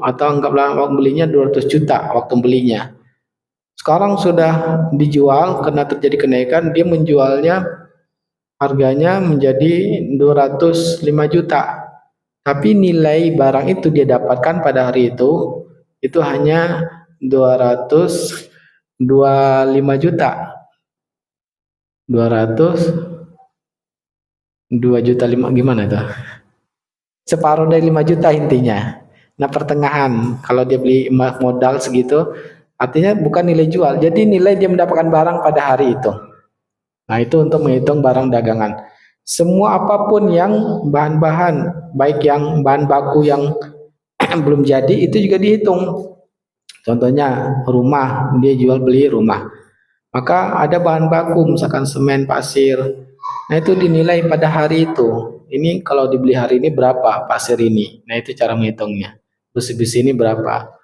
atau anggaplah waktu belinya 200 juta waktu belinya. Sekarang sudah dijual karena terjadi kenaikan, dia menjualnya harganya menjadi 205 juta. Tapi nilai barang itu dia dapatkan pada hari itu hanya 225 juta. 202 juta 5 gimana itu? Separuh dari 5 juta intinya. Nah pertengahan kalau dia beli modal segitu artinya bukan nilai jual, jadi nilai dia mendapatkan barang pada hari itu. Nah itu untuk menghitung barang dagangan. Semua apapun yang bahan-bahan, baik yang bahan baku yang belum jadi itu juga dihitung. Contohnya rumah, dia jual beli rumah. Maka ada bahan baku misalkan semen, pasir. Nah itu dinilai pada hari itu. Ini kalau dibeli hari ini berapa pasir ini. Nah itu cara menghitungnya. Besi-besi ini berapa.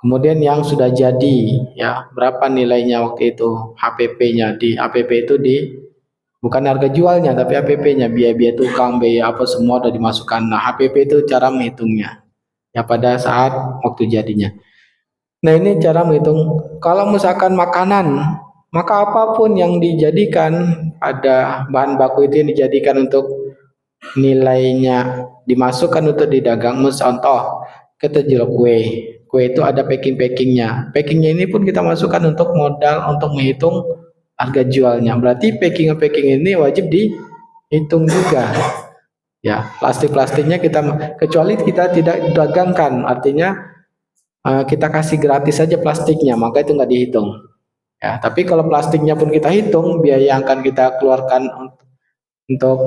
Kemudian yang sudah jadi ya berapa nilainya waktu itu HPP-nya di HPP itu di bukan harga jualnya tapi HPP-nya biaya-biaya tukang biaya apa semua sudah dimasukkan. Nah HPP itu cara menghitungnya ya pada saat waktu jadinya. Nah ini cara menghitung. Kalau misalkan makanan maka apapun yang dijadikan ada bahan baku itu yang dijadikan untuk nilainya dimasukkan untuk didagang. Contoh kita jual kue itu ada packingnya. Packingnya ini pun kita masukkan untuk modal untuk menghitung harga jualnya. Berarti packing ini wajib dihitung juga. Ya, plastiknya kita kecuali kita tidak dagangkan, artinya kita kasih gratis saja plastiknya, maka itu nggak dihitung. Ya, tapi kalau plastiknya pun kita hitung, biaya yang akan kita keluarkan untuk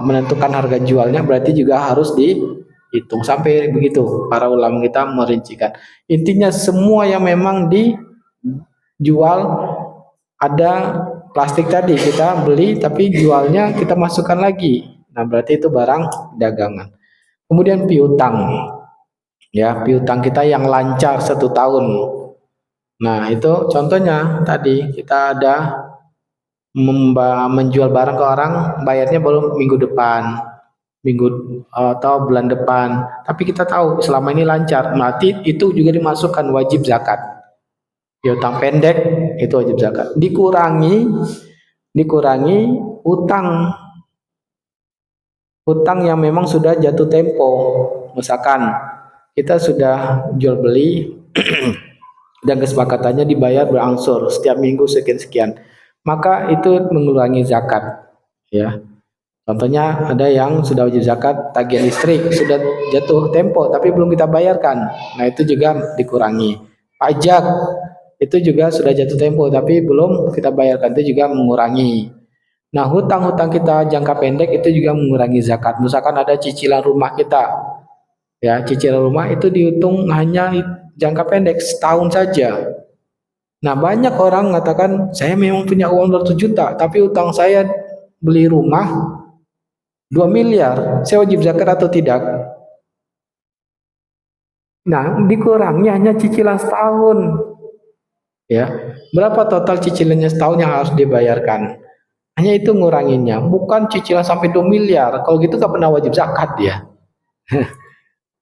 menentukan harga jualnya berarti juga harus dihitung sampai begitu para ulama kita merincikan. Intinya semua yang memang dijual ada plastik tadi kita beli tapi jualnya kita masukkan lagi. Nah, berarti itu barang dagangan. Kemudian piutang. Ya, piutang kita yang lancar 1 tahun. Nah, itu contohnya tadi kita ada menjual barang ke orang, bayarnya baru minggu depan, minggu atau bulan depan. Tapi kita tahu selama ini lancar, berarti itu juga dimasukkan wajib zakat. Piutang pendek itu wajib zakat. Dikurangi utang yang memang sudah jatuh tempo. Misalkan kita sudah jual beli dan kesepakatannya dibayar berangsur setiap minggu sekian, maka itu mengurangi zakat ya. Contohnya ada yang sudah wajib zakat tagihan listrik sudah jatuh tempo tapi belum kita bayarkan, nah itu juga dikurangi. Pajak itu juga sudah jatuh tempo tapi belum kita bayarkan, itu juga mengurangi. Nah hutang-hutang kita jangka pendek itu juga mengurangi zakat. Misalkan ada cicilan rumah kita ya, cicilan rumah itu dihitung hanya jangka pendek setahun saja. Nah banyak orang mengatakan saya memang punya uang 200 juta tapi utang saya beli rumah 2 miliar, saya wajib zakat atau tidak? Nah dikurangi hanya cicilan setahun ya. Berapa total cicilannya setahun yang harus dibayarkan? Hanya itu nguranginnya, bukan cicilan sampai 2 miliar. Kalau gitu gak pernah wajib zakat ya.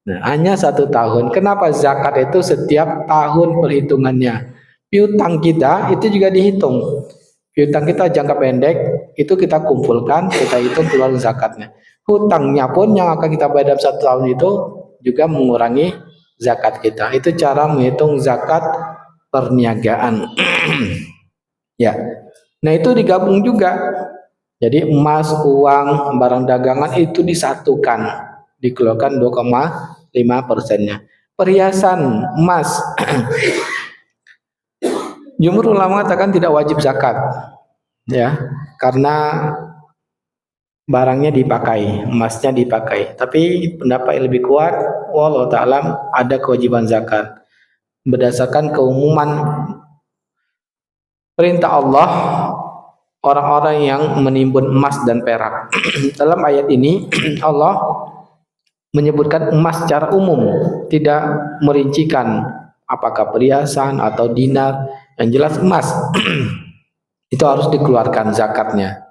Nah, hanya 1 tahun. Kenapa zakat itu setiap tahun perhitungannya? Piutang kita itu juga dihitung. Piutang kita jangka pendek itu kita kumpulkan, kita hitung keluar zakatnya. hutangnya pun yang akan kita bayar dalam 1 tahun itu juga mengurangi zakat kita. Itu cara menghitung zakat perniagaan. Ya. Nah, itu digabung juga. Jadi emas, uang, barang dagangan itu disatukan, dikeluarkan 2,5%-nya. Perhiasan emas, jumhur ulama mengatakan tidak wajib zakat, ya, karena barangnya dipakai, emasnya dipakai. Tapi pendapat yang lebih kuat, wallahu ta'ala, ada kewajiban zakat berdasarkan keumuman perintah Allah orang-orang yang menimbun emas dan perak. Dalam ayat ini Allah menyebutkan emas secara umum, tidak merincikan apakah perhiasan atau dinar, yang jelas emas. Itu harus dikeluarkan zakatnya.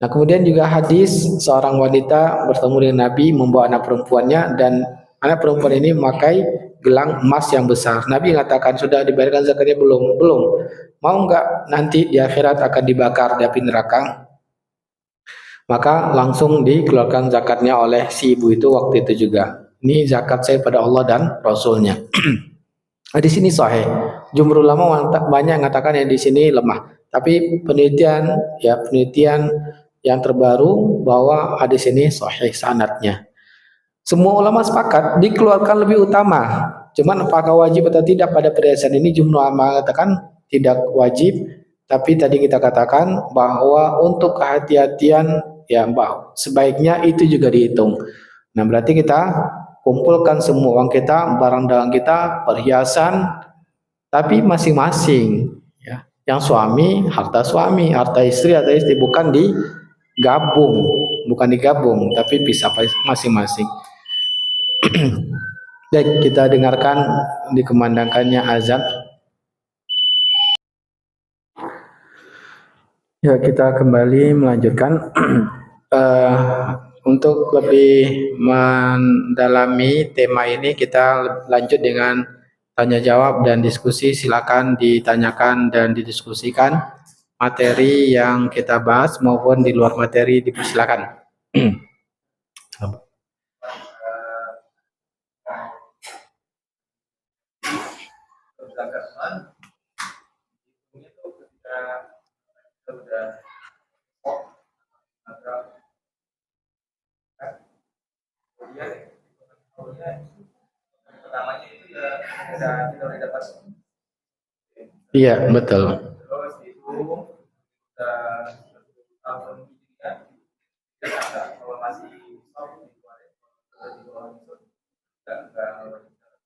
Nah, kemudian juga hadis seorang wanita bertemu dengan Nabi membawa anak perempuannya, dan anak perempuan ini memakai gelang emas yang besar. Nabi mengatakan, sudah dibayarkan zakatnya belum? Belum. Mau enggak nanti di akhirat akan dibakar di api neraka? Maka langsung dikeluarkan zakatnya oleh si ibu itu waktu itu juga. Ini zakat saya pada Allah dan Rasulnya. Di sini sahih. Jumhur ulama banyak mengatakan yang di sini lemah. Tapi penelitian yang terbaru bahwa hadis ini sahih sanadnya. Semua ulama sepakat dikeluarkan lebih utama. Cuman apakah wajib atau tidak pada perhiasan ini, jumhur ulama mengatakan tidak wajib. Tapi tadi kita katakan bahwa untuk kehati-hatian, ya mbak, sebaiknya itu juga dihitung. Nah, berarti kita kumpulkan semua uang kita, barang dagang kita, perhiasan, tapi masing-masing, ya. Yang suami, harta istri, bukan digabung, tapi bisa masing-masing. Baik, kita dengarkan dikumandangkannya azan. Ya, kita kembali melanjutkan. Untuk lebih mendalami tema ini, kita lanjut dengan tanya jawab dan diskusi. Silakan ditanyakan dan didiskusikan materi yang kita bahas maupun di luar materi, dipersilakan. Iya, betul.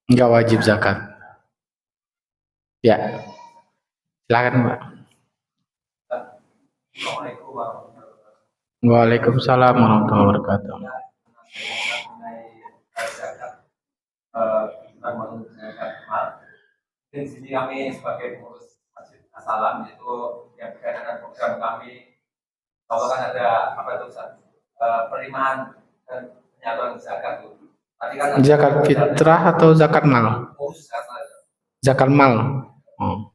Enggak wajib zakat. Ya, silakan Mbak. Waalaikumsalam warahmatullahi wabarakatuh. Di sini kami sebagai pengurus Masjid As-Salam itu yang berkaitan dengan program kami, kalau kan ada apa itu penerimaan dan penyaluran zakat itu. Tadi kan zakat fitrah atau zakat mal? Zakat mal. Oh.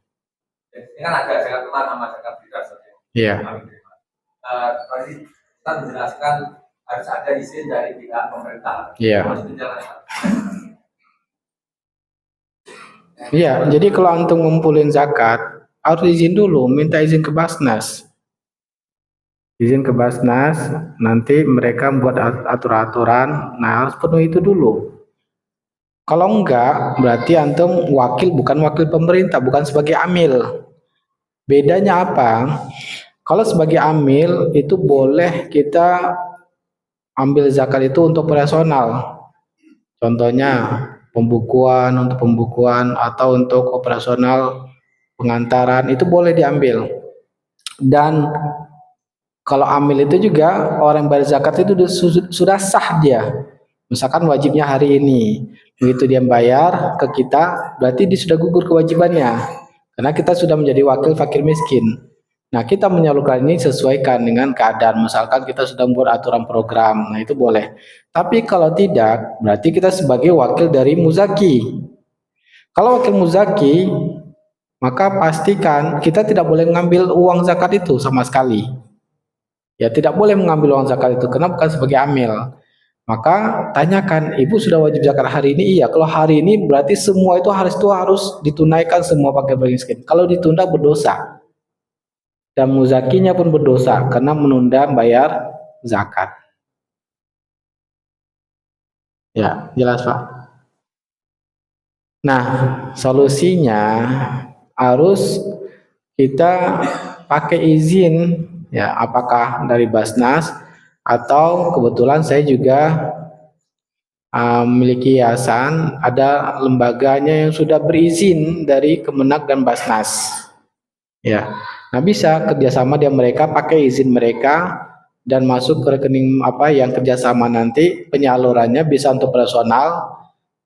Ini kan ada zakat mal sama zakat fitrah saja. Iya. Tadi kita menjelaskan harus ada izin dari pihak pemerintah. Iya. Iya, jadi kalau antum ngumpulin zakat, harus izin dulu, minta izin ke Basnas. Izin ke Basnas, nanti mereka buat aturan-aturan, nah harus penuhi itu dulu. Kalau enggak, berarti antum wakil, bukan wakil pemerintah, bukan sebagai amil. Bedanya apa? Kalau sebagai amil, itu boleh kita ambil zakat itu untuk operasional. Contohnya, untuk pembukuan atau untuk operasional pengantaran, itu boleh diambil. Dan kalau amil itu juga orang yang bayar zakat itu sudah sah dia. Misalkan wajibnya hari ini, begitu dia bayar ke kita, berarti dia sudah gugur kewajibannya. Karena kita sudah menjadi wakil fakir miskin. Nah, kita menyalurkan ini sesuaikan dengan keadaan. Misalkan kita sudah membuat aturan program, nah itu boleh. Tapi kalau tidak, berarti kita sebagai wakil dari muzaki. Kalau wakil muzaki, maka pastikan kita tidak boleh mengambil uang zakat itu sama sekali. Ya, tidak boleh mengambil uang zakat itu karena bukan sebagai amil. Maka tanyakan, ibu sudah wajib zakat hari ini? Iya. Kalau hari ini berarti semua itu harus ditunaikan semua fakir miskin. Kalau ditunda berdosa dan muzakinya pun berdosa karena menunda bayar zakat. Ya, jelas Pak. Nah, solusinya harus kita pakai izin, ya, apakah dari Basnas atau kebetulan saya juga memiliki yayasan, ada lembaganya yang sudah berizin dari Kemenak dan Basnas. Ya, nah bisa kerjasama dia mereka pakai izin mereka dan masuk ke rekening apa yang kerjasama nanti penyalurannya bisa untuk personal.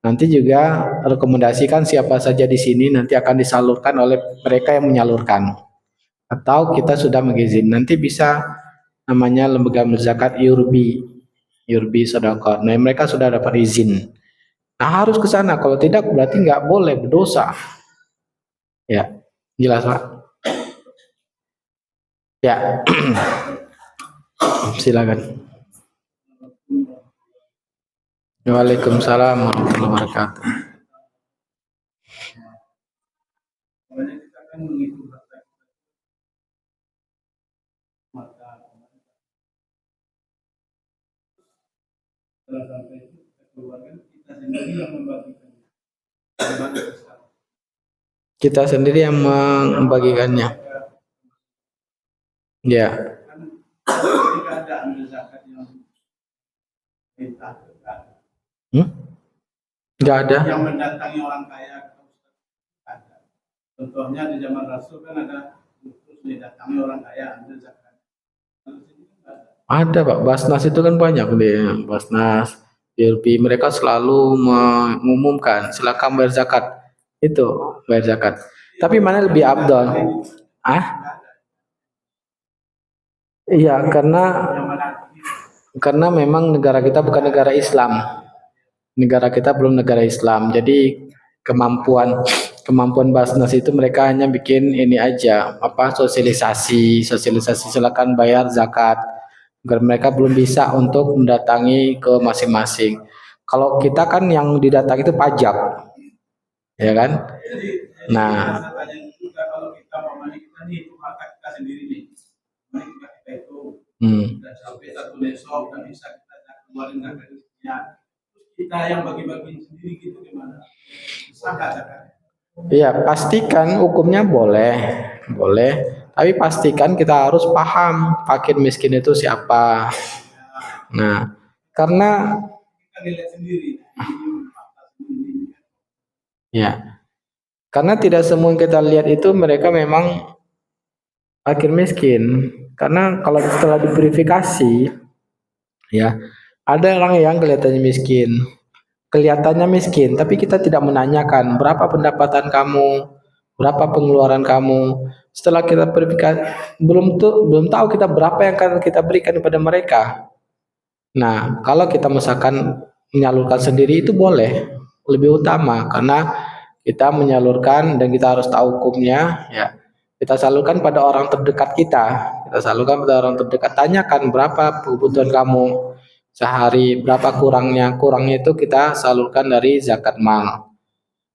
Nanti juga rekomendasikan siapa saja di sini nanti akan disalurkan oleh mereka yang menyalurkan. Atau kita sudah mengizin nanti bisa namanya lembaga zakat Yurbi Sedekah. Nah, mereka sudah dapat izin. Nah, harus ke sana. Kalau tidak berarti nggak boleh, berdosa. Ya, jelas Pak. Ya, silakan. Waalaikumsalam warahmatullahi wabarakatuh. Kita sendiri yang membagikannya. Ya. Nggak ada. Yang mendatangi orang kaya. Contohnya di zaman Rasul kan ada terus didatangi orang kaya ambil zakat. Ada Pak, Basnas itu kan banyak deh, Basnas, YLP, mereka selalu mengumumkan silakan bayar zakat. Itu bayar zakat. Tapi mana lebih abdol? Iya, karena memang negara kita bukan negara Islam. Negara kita belum negara Islam. Jadi kemampuan Basnas itu mereka hanya bikin ini aja, apa sosialisasi silakan bayar zakat. Agar mereka belum bisa untuk mendatangi ke masing-masing. Kalau kita kan yang didatangi itu pajak, ya kan? Nah, kalau kita nih itu harta kita sendiri nih, kita itu dan sampai satu besok dan bisa kita keluarin zakatnya, kita yang bagi-bagi sendiri gitu gimana? Bisa nggak zakat? Iya, pastikan hukumnya boleh. Tapi pastikan kita harus paham fakir miskin itu siapa. Nah, karena kita lihat sendiri. Ya, karena tidak semua yang kita lihat itu mereka memang fakir miskin. Karena kalau setelah diverifikasi, ya ada orang yang kelihatannya miskin, tapi kita tidak menanyakan berapa pendapatan kamu, berapa pengeluaran kamu. Setelah kita verifikasi, belum tahu kita berapa yang akan kita berikan kepada mereka. Nah, kalau kita misalkan menyalurkan sendiri itu boleh, lebih utama karena kita menyalurkan dan kita harus tahu hukumnya, ya. Kita salurkan pada orang terdekat kita. Kita salurkan pada orang terdekat, tanyakan berapa kebutuhan kamu sehari, berapa kurangnya. Kurangnya itu kita salurkan dari zakat mal.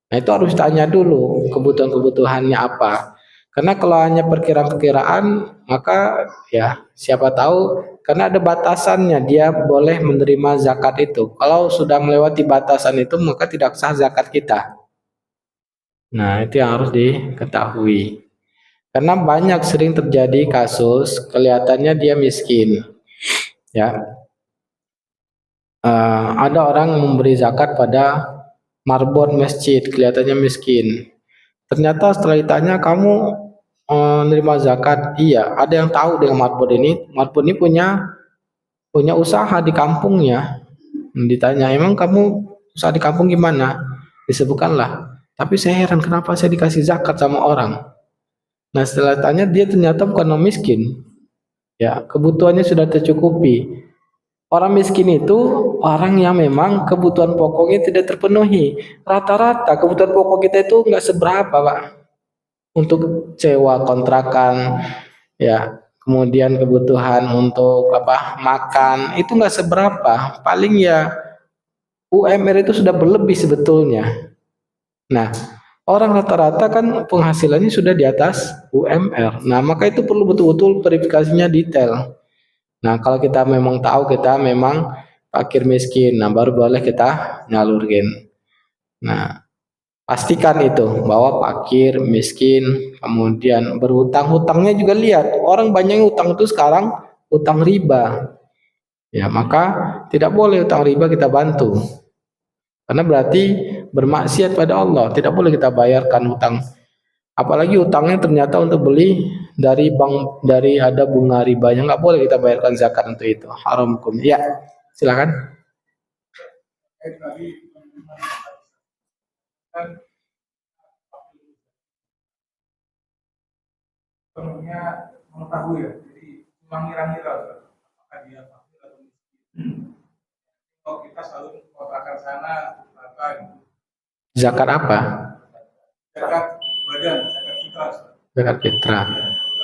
Nah, itu harus tanya dulu kebutuhan-kebutuhannya apa. Karena kalau hanya perkiraan-perkiraan, maka ya siapa tahu karena ada batasannya dia boleh menerima zakat itu. Kalau sudah melewati batasan itu maka tidak sah zakat kita. Nah, itu yang harus diketahui. Karena banyak sering terjadi kasus kelihatannya dia miskin. Ya. Ada orang memberi zakat pada marbot masjid, kelihatannya miskin. Ternyata setelah ditanya kamu menerima zakat, iya. Ada yang tahu dengan marbot ini. Marbot ini punya usaha di kampungnya. Ditanya, emang kamu usaha di kampung gimana? Disebutkanlah. Tapi saya heran kenapa saya dikasih zakat sama orang. Nah, setelah tanya dia ternyata bukan orang miskin. Ya, kebutuhannya sudah tercukupi. Orang miskin itu orang yang memang kebutuhan pokoknya tidak terpenuhi. Rata-rata kebutuhan pokok kita itu nggak seberapa, Pak. Untuk sewa kontrakan, ya, kemudian kebutuhan untuk makan itu nggak seberapa, paling ya UMR itu sudah berlebih sebetulnya. Nah, orang rata-rata kan penghasilannya sudah di atas UMR. Nah, maka itu perlu betul-betul verifikasinya detail. Nah, kalau kita memang tahu kita memang fakir miskin, nah baru boleh kita nyalurin. Nah, pastikan itu bahwa fakir, miskin, kemudian berhutang, hutangnya juga lihat. Orang banyak yang hutang itu sekarang hutang riba. Ya, maka tidak boleh hutang riba kita bantu. Karena berarti bermaksiat pada Allah. Tidak boleh kita bayarkan hutang. Apalagi hutangnya ternyata untuk beli dari bank, dari ada bunga ribanya, nggak boleh kita bayarkan zakat untuk itu. Haram hukumnya. Ya, silakan. Tadi kan sepenuhnya mengetahui ya, jadi cuma ngira-ngira apakah dia fakir atau miskin. Kalau kita selalu mengatakan sana apa gitu. Zakat apa? Zakat badan, zakat fitrah. Zakat fitrah.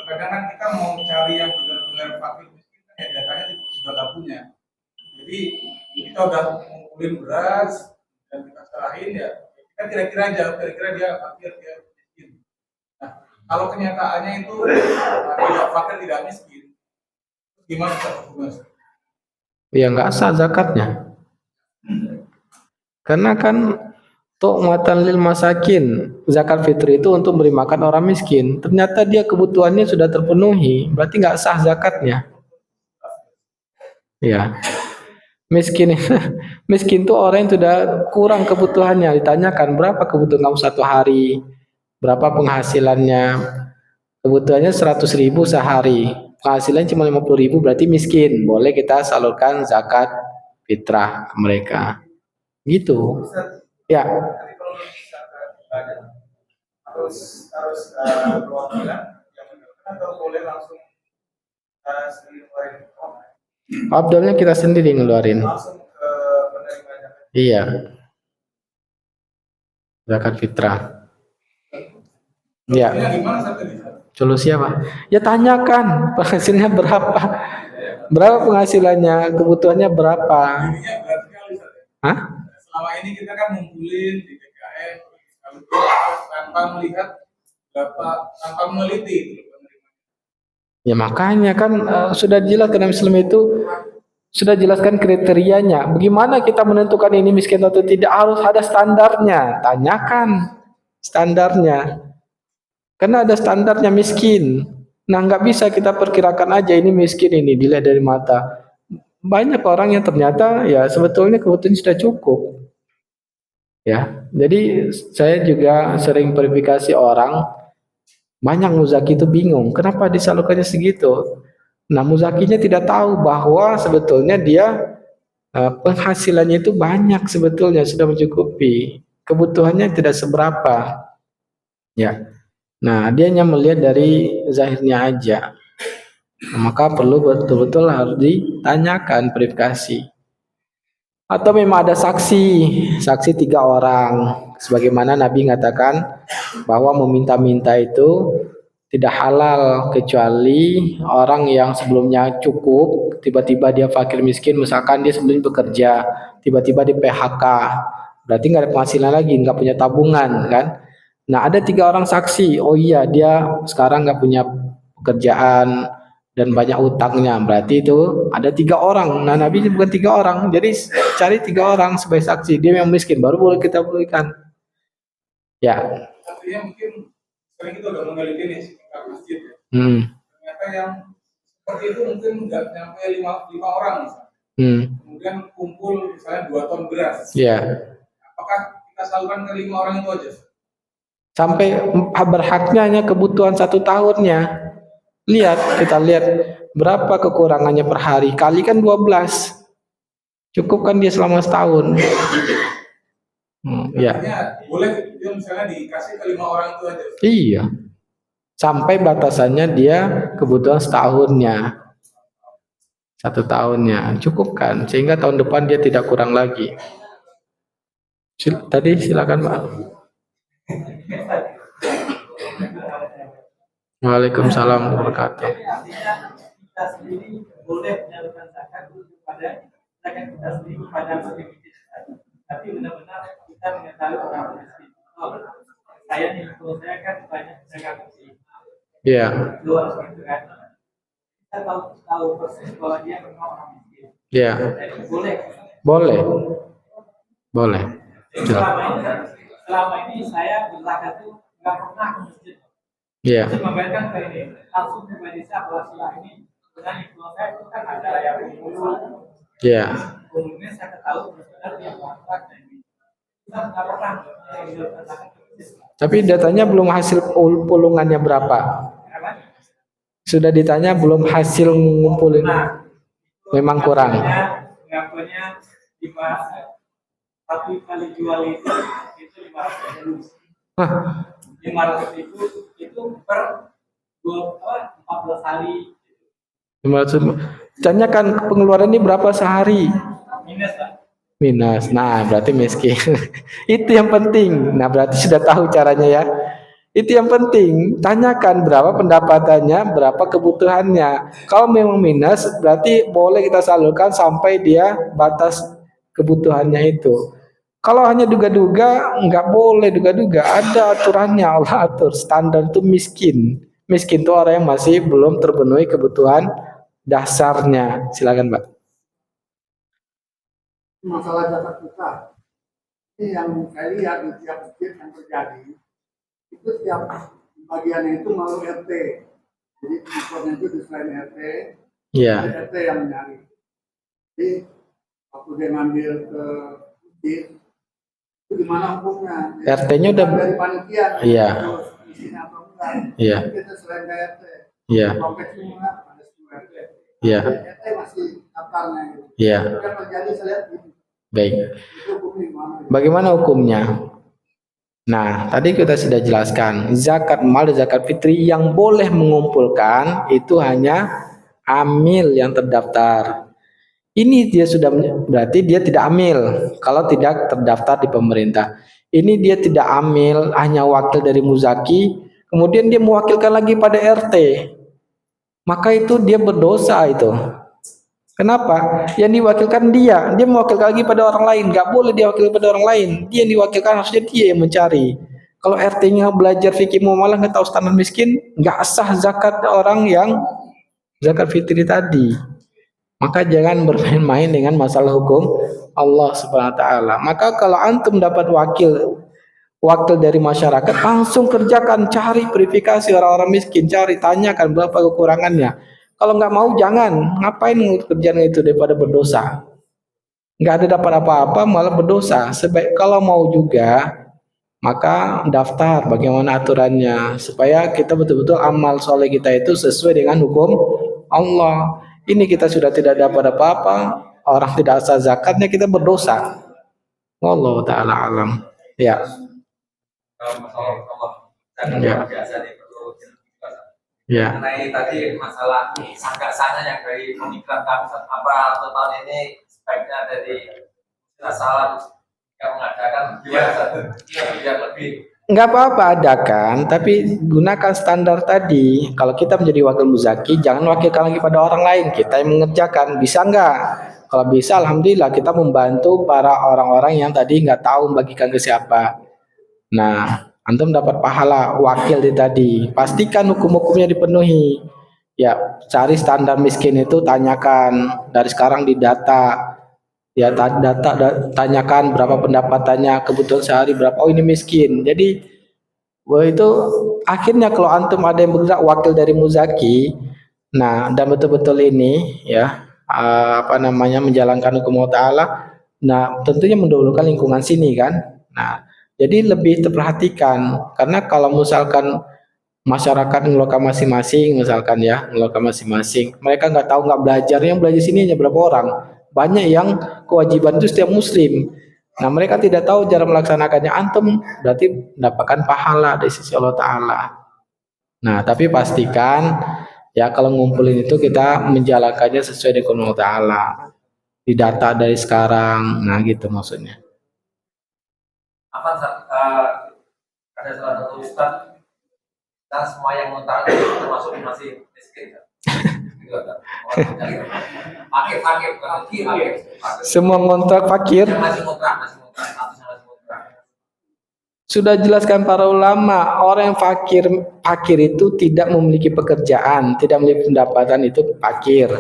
Kadang kan kita mau cari yang benar-benar fakir miskin kan ya datanya juga nggak punya. Jadi kita udah ngumpulin beras dan kita serahin ya, kita kira-kira aja, kira-kira dia fakir dia miskin. Nah, kalau kenyataannya itu tidak fakir tidak miskin, gimana Mas? Ya nggak sah zakatnya. Karena kan tu'matan lil masakin, zakat fitri itu untuk beri makan orang miskin. Ternyata dia kebutuhannya sudah terpenuhi, berarti nggak sah zakatnya. Ya, miskin miskin itu orang yang sudah kurang kebutuhannya. Ditanyakan berapa kebutuhan kamu satu hari, berapa penghasilannya, kebutuhannya 100.000 sehari, penghasilan cuma 50.000 berarti miskin. Boleh kita salurkan zakat fitrah ke mereka. Gitu. Ya. Harus perwakilan yang menentukan atau boleh langsung sendiri ngeluarin Abdulnya kita sendiri ngeluarin. langsung ke penerimanya. Iya. Zakat fitrah. Ya. Gimana tadi? Solusi apa? Ya tanyakan penghasilannya berapa. Berapa penghasilannya, kebutuhannya berapa? Jadinya berat sekali. Hah? Selama ini kita kan ngumpulin di DKM tanpa melihat berapa, tanpa meneliti itu. Ya makanya kan sudah jelas karena Islam itu sudah jelaskan kriterianya. Bagaimana kita menentukan ini miskin atau tidak, harus ada standarnya. Tanyakan standarnya. Karena ada standarnya miskin. Nah nggak bisa kita perkirakan aja ini miskin ini dilihat dari mata. Banyak orang yang ternyata ya sebetulnya kebutuhan sudah cukup. Ya, jadi saya juga sering verifikasi orang. Banyak muzaki itu bingung, kenapa disalurkannya segitu? Nah, muzakinya tidak tahu bahwa sebetulnya dia penghasilannya itu banyak sebetulnya sudah mencukupi, kebutuhannya tidak seberapa. Ya, nah dia hanya melihat dari zahirnya aja. Nah, maka perlu betul-betul harus ditanyakan verifikasi. Atau memang ada saksi 3 orang. Sebagaimana Nabi mengatakan bahwa meminta-minta itu tidak halal kecuali orang yang sebelumnya cukup, tiba-tiba dia fakir miskin, misalkan dia sebelumnya bekerja, tiba-tiba di PHK, berarti nggak ada penghasilan lagi, nggak punya tabungan kan. Nah ada 3 orang saksi, oh iya dia sekarang nggak punya pekerjaan dan banyak utangnya, berarti itu ada 3 orang. Nah Nabi bukan 3 orang, jadi cari 3 orang sebagai saksi, dia yang miskin baru boleh kita berikan. Ya. Artinya mungkin sering itu udah meneliti nih sekitar masjid ya. Ternyata yang seperti itu mungkin nggak nyampe 5 orang misalnya. Kemudian kumpul misalnya 2 ton beras. Iya. Apakah kita salurkan ke 5 orang itu aja? Sampai berhaknya hanya kebutuhan 1 tahunnya. Kita lihat berapa kekurangannya per hari, kalikan 12. Cukup kan dia selama setahun. Ya. Boleh dia misalnya dikasih ke 5 orang itu aja. Iya. Sampai batasannya dia kebutuhan setahunnya. 1 tahunnya cukup kan, sehingga tahun depan dia tidak kurang lagi. Tadi silakan Pak. Waalaikumsalam warahmatullahi wabarakatuh. kita sendiri boleh menyalurkan zakat kepada zakat kita sendiri kepada miskin. Tapi benar-benar kita mengetahui orang miskin. Oh, saya nih, kalau saya kan banyak zakat miskin. Iya. Luar gitu kan. Kita tahu persis bahwa dia memang orang miskin. Iya. Jadi boleh. Boleh. Boleh. Selama ini saya berzakat tuh nggak pernah ke masjid. Iya. Saya membayarkan ke ini langsung ke desa bahwa setelah ini dengan info saya itu kan ada yang dulu. Iya. Kemudian saya tahu benar dia kontrak dan ini. Kita nggak pernah berzakat ke masjid. Tapi datanya belum hasil pulungannya berapa? Sudah ditanya belum hasil ngumpulin. Memang kurang. Ngakunya 1 kali jual itu 500.000. 500.000 itu per 14 hari. 500. Tanyakan pengeluaran ini berapa sehari? Minus lah. Minus. Nah, berarti miskin. Itu yang penting. Nah, berarti sudah tahu caranya ya. Itu yang penting. Tanyakan berapa pendapatannya, berapa kebutuhannya. Kalau memang minus, berarti boleh kita salurkan sampai dia batas kebutuhannya itu. Kalau hanya duga-duga, nggak boleh duga-duga. Ada aturannya, Allah atur. Standar itu miskin. Miskin itu orang yang masih belum terpenuhi kebutuhan dasarnya. Silakan, Mbak. Masalah zakat fitrah ini yang saya lihat di tiap masjid yang terjadi itu tiap bagiannya itu melalui RT, jadi maksudnya itu di selain RT, Iya. RT yang mencari. Jadi waktu dia ngambil ke masjid itu gimana hukumnya? RT-nya udah dari panitia. Iya. Isinya atau enggak? Iya. Kita selain ke RT. Iya. Dompet semua ada 10 RT. Iya. RT masih daftarnya gitu. Iya. Yang terjadi saya lihat gitu. Baik. Itu hukumnya gimana? Bagaimana hukumnya? Nah, tadi kita sudah jelaskan, zakat mal dan zakat fitri yang boleh mengumpulkan itu hanya amil yang terdaftar. Ini dia sudah berarti dia tidak amil kalau tidak terdaftar di pemerintah. Ini dia tidak amil, hanya wakil dari muzaki, kemudian dia mewakilkan lagi pada RT. Maka itu dia berdosa itu. Kenapa? Yang diwakilkan dia mewakilkan lagi pada orang lain. Gak boleh dia wakil pada orang lain. Dia yang diwakilkan harusnya dia yang mencari. Kalau RT-nya belajar fikih muamalah nggak tahu standar miskin, nggak sah zakat orang yang zakat fitri tadi. Maka jangan bermain-main dengan masalah hukum Allah Subhanahu wa taala. Maka kalau antum dapat wakil dari masyarakat, langsung kerjakan, cari verifikasi orang-orang miskin, cari, tanyakan berapa kekurangannya. Kalau nggak mau jangan, ngapain kerjaan itu daripada berdosa. Nggak ada dapat apa-apa malah berdosa. Kalau mau juga maka daftar bagaimana aturannya supaya kita betul-betul amal soleh kita itu sesuai dengan hukum Allah. Ini kita sudah tidak dapat apa-apa, orang tidak sah zakatnya, kita berdosa. Wallahu taala alam. Ya. Masalah Allah Ya. dan biasa nih perlu Ya. mengenai tadi masalah sangka-sangka yang dari pemikiran kami apa atau tahun ini sebaiknya dari salam yang mengadakan biar lebih Nggak apa-apa adakan, tapi gunakan standar tadi. Kalau kita menjadi wakil muzaki, jangan wakilkan lagi pada orang lain. Kita yang mengerjakan, bisa nggak? Kalau bisa, alhamdulillah kita membantu para orang-orang yang tadi nggak tahu membagikan ke siapa. Nah, antum dapat pahala wakil di tadi. Pastikan hukum-hukumnya dipenuhi. Ya, cari standar miskin itu, tanyakan dari sekarang di data. Ya, tanyakan berapa pendapatannya, kebutuhan sehari berapa. Oh, ini miskin. Jadi itu akhirnya kalau antum ada yang bergerak wakil dari muzaki, nah dan betul-betul ini ya menjalankan hukum Allah Taala. Nah, tentunya mendahulukan lingkungan sini kan. Nah, jadi lebih terperhatikan karena kalau misalkan masyarakat ngeloka masing-masing, misalkan ya ngeloka masing-masing, mereka nggak tahu, nggak belajar, yang belajar sini hanya berapa orang. Banyak yang kewajiban itu setiap muslim. Nah, mereka tidak tahu cara melaksanakannya. Antum berarti mendapatkan pahala dari sisi Allah Ta'ala. Nah, tapi pastikan ya kalau ngumpulin itu kita menjalankannya sesuai dengan Allah Ta'ala. Didata dari sekarang. Nah, gitu maksudnya. apa ada salah satu ustaz kita semua yang muntah termasuk masih miskin. Gitu ada. Fakir, bukan fakir, fakir. Semua ngontrak fakir. Yang masih ngontrak, statusnya masih ngontrak. Sudah jelaskan para ulama, orang yang fakir itu tidak memiliki pekerjaan, tidak memiliki pendapatan, itu fakir.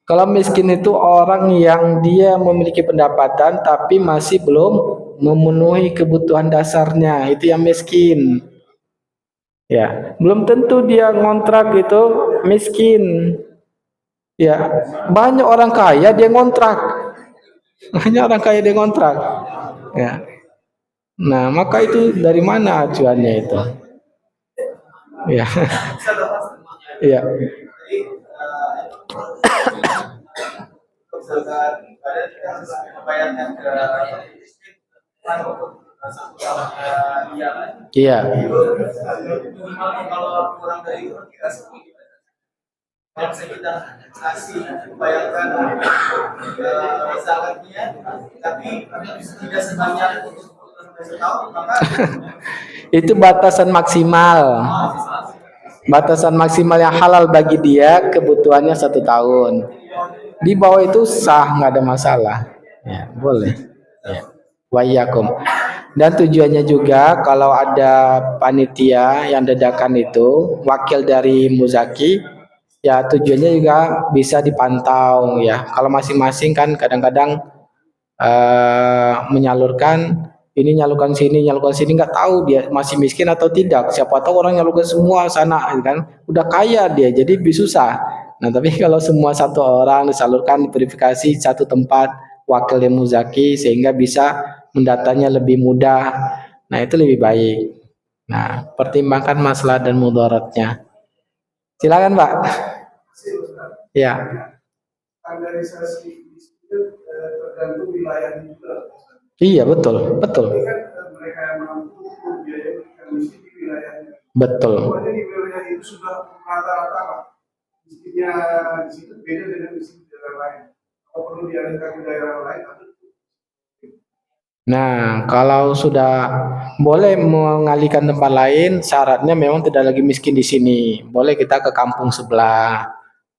Kalau miskin itu orang yang dia memiliki pendapatan tapi masih belum memenuhi kebutuhan dasarnya, itu yang miskin. Ya, belum tentu dia ngontrak itu miskin. Ya, banyak orang kaya dia ngontrak. Banyak orang kaya dia ngontrak. Ya. Nah, maka itu dari mana acuannya itu? Ya. Ya. Iya. Kalau kurang dari itu kita sebut kalau kita kasih bayarkan zakatnya, tapi tidak sebanyak untuk setahun, maka Itu batasan maksimal. Batasan maksimal yang halal bagi dia kebutuhannya 1 tahun. Di bawah itu sah, nggak ada masalah. Ya, boleh. Ya. Wa iyyakum. Dan tujuannya juga kalau ada panitia yang dadakan itu, wakil dari muzaki, ya tujuannya juga bisa dipantau ya. Kalau masing-masing kan kadang-kadang menyalurkan ini, nyalurkan sini, nggak tahu dia masih miskin atau tidak. Siapa tahu orang nyalurkan semua sana kan, udah kaya dia, jadi lebih susah. Nah, tapi kalau semua satu orang disalurkan, diverifikasi satu tempat wakil yang muzaki sehingga bisa mendatanya lebih mudah. Nah, itu lebih baik. Nah, pertimbangkan masalah dan mudaratnya. Silakan, Pak. Ya. standarisasi itu tergantung wilayah juga. Iya, betul, betul. Ini kan mereka yang mampu membiayai kondisi di wilayahnya. Betul. Pokoknya di wilayah itu sudah rata-rata Pak. Miskinnya di situ beda dengan miskin di daerah lain. Kalau perlu dialihkan ke daerah lain, atau Nah, kalau sudah boleh mengalihkan tempat lain, syaratnya memang tidak lagi miskin di sini. Boleh kita ke kampung sebelah,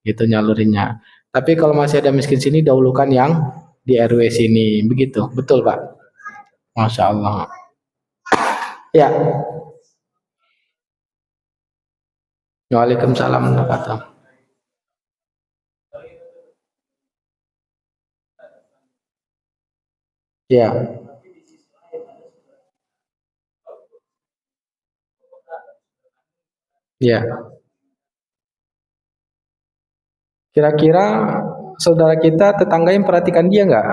gitu nyalurinnya. Tapi kalau masih ada miskin sini, dahulukan yang di RW sini. Begitu, betul Pak? Masya Allah. Ya. Waalaikumsalam warahmatullahi wabarakatuh. Ya. Ya. Kira-kira saudara kita tetangga yang perhatikan dia nggak?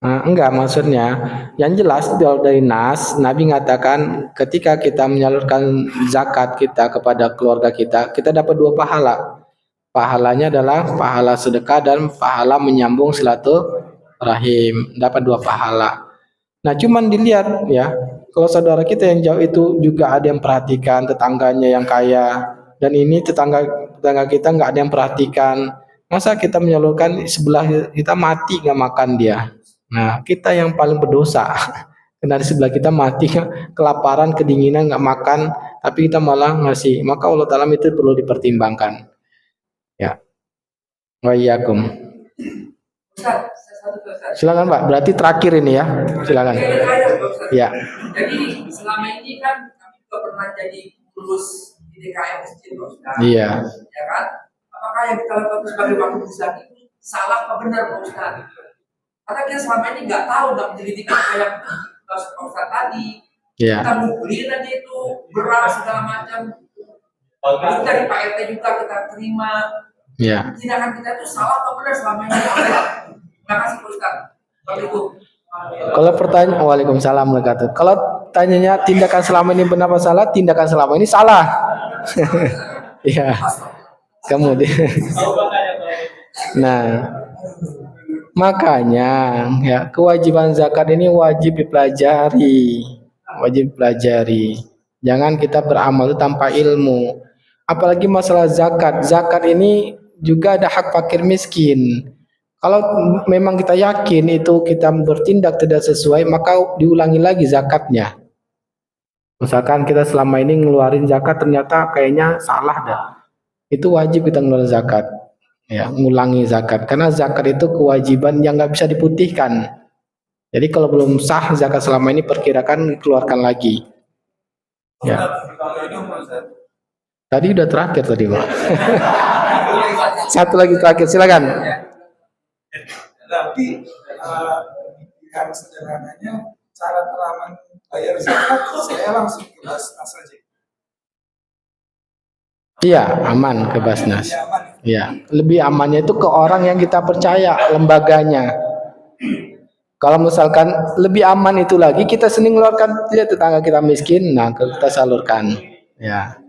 Enggak, maksudnya yang jelas dari Nas, Nabi mengatakan ketika kita menyalurkan zakat kita kepada keluarga kita, kita dapat 2 pahala. Pahalanya adalah pahala sedekah dan pahala menyambung silaturahim, dapat 2 pahala. Nah, cuman dilihat ya, kalau saudara kita yang jauh itu juga ada yang perhatikan tetangganya yang kaya, dan ini tetangga kita nggak ada yang perhatikan. Masa kita menyalurkan sebelah kita mati nggak makan dia? Nah, kita yang paling berdosa. Karena di sebelah kita mati kelaparan, kedinginan, nggak makan, tapi kita malah ngasih. Maka Allah Ta'ala itu perlu dipertimbangkan. Ya. Wa iyyakum. Silakan Pak, berarti terakhir ini ya. Silakan. Ya. Jadi selama ini kan kami juga pernah jadi pengurus di DKM masjid Pak Ustaz. Iya. Ya kan? Apakah yang kita lakukan sebagai wakil Ustaz itu salah apa benar Pak Ustaz? Karena kita selama ini nggak tahu, nggak menyelidiki apa yang Pak Ustaz tadi. Iya. Kita ngumpulin aja itu beras segala macam. Terus dari Pak RT juga kita terima. Iya. Tindakan kita itu salah atau benar selama ini? Terima kasih Pak Ustaz. Assalamualaikum. Kalau pertanyaan, waalaikumsalam warahmatullahi wabarakatuh. Kalau tanyanya tindakan selama ini benar apa salah, tindakan selama ini salah. Ya. Kemudian, nah, makanya ya kewajiban zakat ini wajib dipelajari, wajib pelajari. Jangan kita beramal tanpa ilmu. Apalagi masalah zakat. Zakat ini juga ada hak fakir miskin. Kalau memang kita yakin itu kita bertindak tidak sesuai, maka diulangi lagi zakatnya. Misalkan kita selama ini ngeluarin zakat ternyata kayaknya salah dah. Itu wajib kita ngeluarin zakat. Ya, ngulangi zakat. Karena zakat itu kewajiban yang nggak bisa diputihkan. Jadi kalau belum sah zakat selama ini perkirakan keluarkan lagi. Ya. Tadi udah terakhir tadi, Pak. Satu lagi terakhir, silakan. Tapi yang sederhananya cara teraman bayar zakat saya langsung ke Basnas saja. Iya, aman ke Basnas. Ya, aman. Iya, lebih amannya itu ke orang yang kita percaya, lembaganya. Kalau misalkan lebih aman itu lagi, kita sendiri ngeluarkan, lihat tetangga kita miskin, nah kita salurkan. Ya,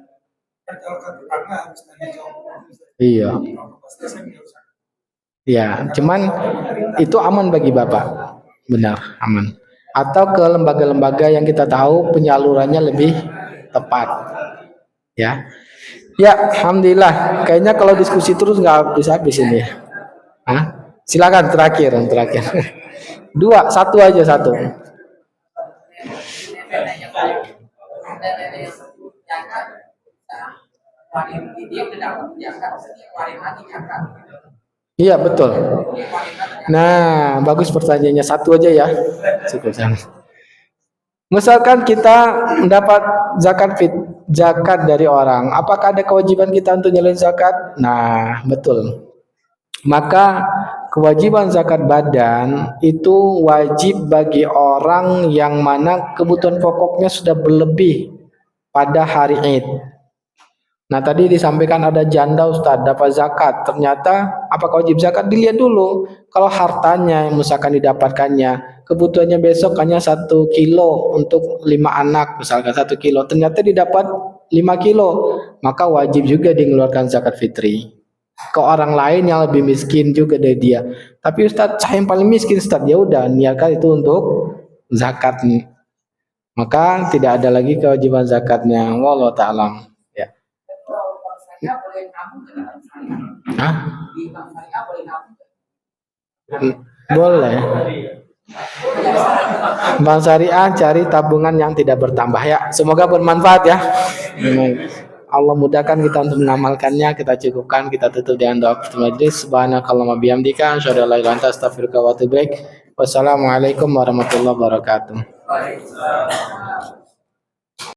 Kan kalau ke tetangga harus tanya jawab. iya. Kalau ke Basnas saya nggak usah. Ya, cuman itu aman bagi Bapak. Benar, aman. Atau ke lembaga-lembaga yang kita tahu penyalurannya lebih tepat. Ya. Ya, alhamdulillah. Kayaknya kalau diskusi terus nggak habis-habis ini. Hah? Silakan terakhir. Dua, satu aja satu. Iya betul. Nah, bagus pertanyaannya, satu aja ya. Cukup sana. Misalkan kita mendapat zakat dari orang, apakah ada kewajiban kita untuk nyalain zakat? Nah, betul. Maka kewajiban zakat badan itu wajib bagi orang yang mana kebutuhan pokoknya sudah berlebih pada hari Id. Nah, tadi disampaikan ada janda Ustadz dapat zakat. Ternyata apakah wajib zakat? Dilihat dulu. Kalau hartanya yang misalkan didapatkannya, kebutuhannya besok hanya 1 kilo untuk 5 anak, misalkan 1 kilo. Ternyata didapat 5 kilo, maka wajib juga mengeluarkan zakat fitri. Ke orang lain yang lebih miskin juga dari dia. Tapi Ustadz, saya yang paling miskin Ustadz. Ya udah, niatkan itu untuk zakat. Maka tidak ada lagi kewajiban zakatnya. Wallahu ta'ala. Ya. Hah? Boleh. Bank syariah cari tabungan yang tidak bertambah ya. Semoga bermanfaat ya. Allah mudahkan kita untuk mengamalkannya. Kita cukupkan, kita tutup dengan doa majlis. Subhanakallahumma bihamdika asyhadu an la ilaha illa anta astaghfiruka wa atubu ilaik. Wassalamualaikum warahmatullahi wabarakatuh.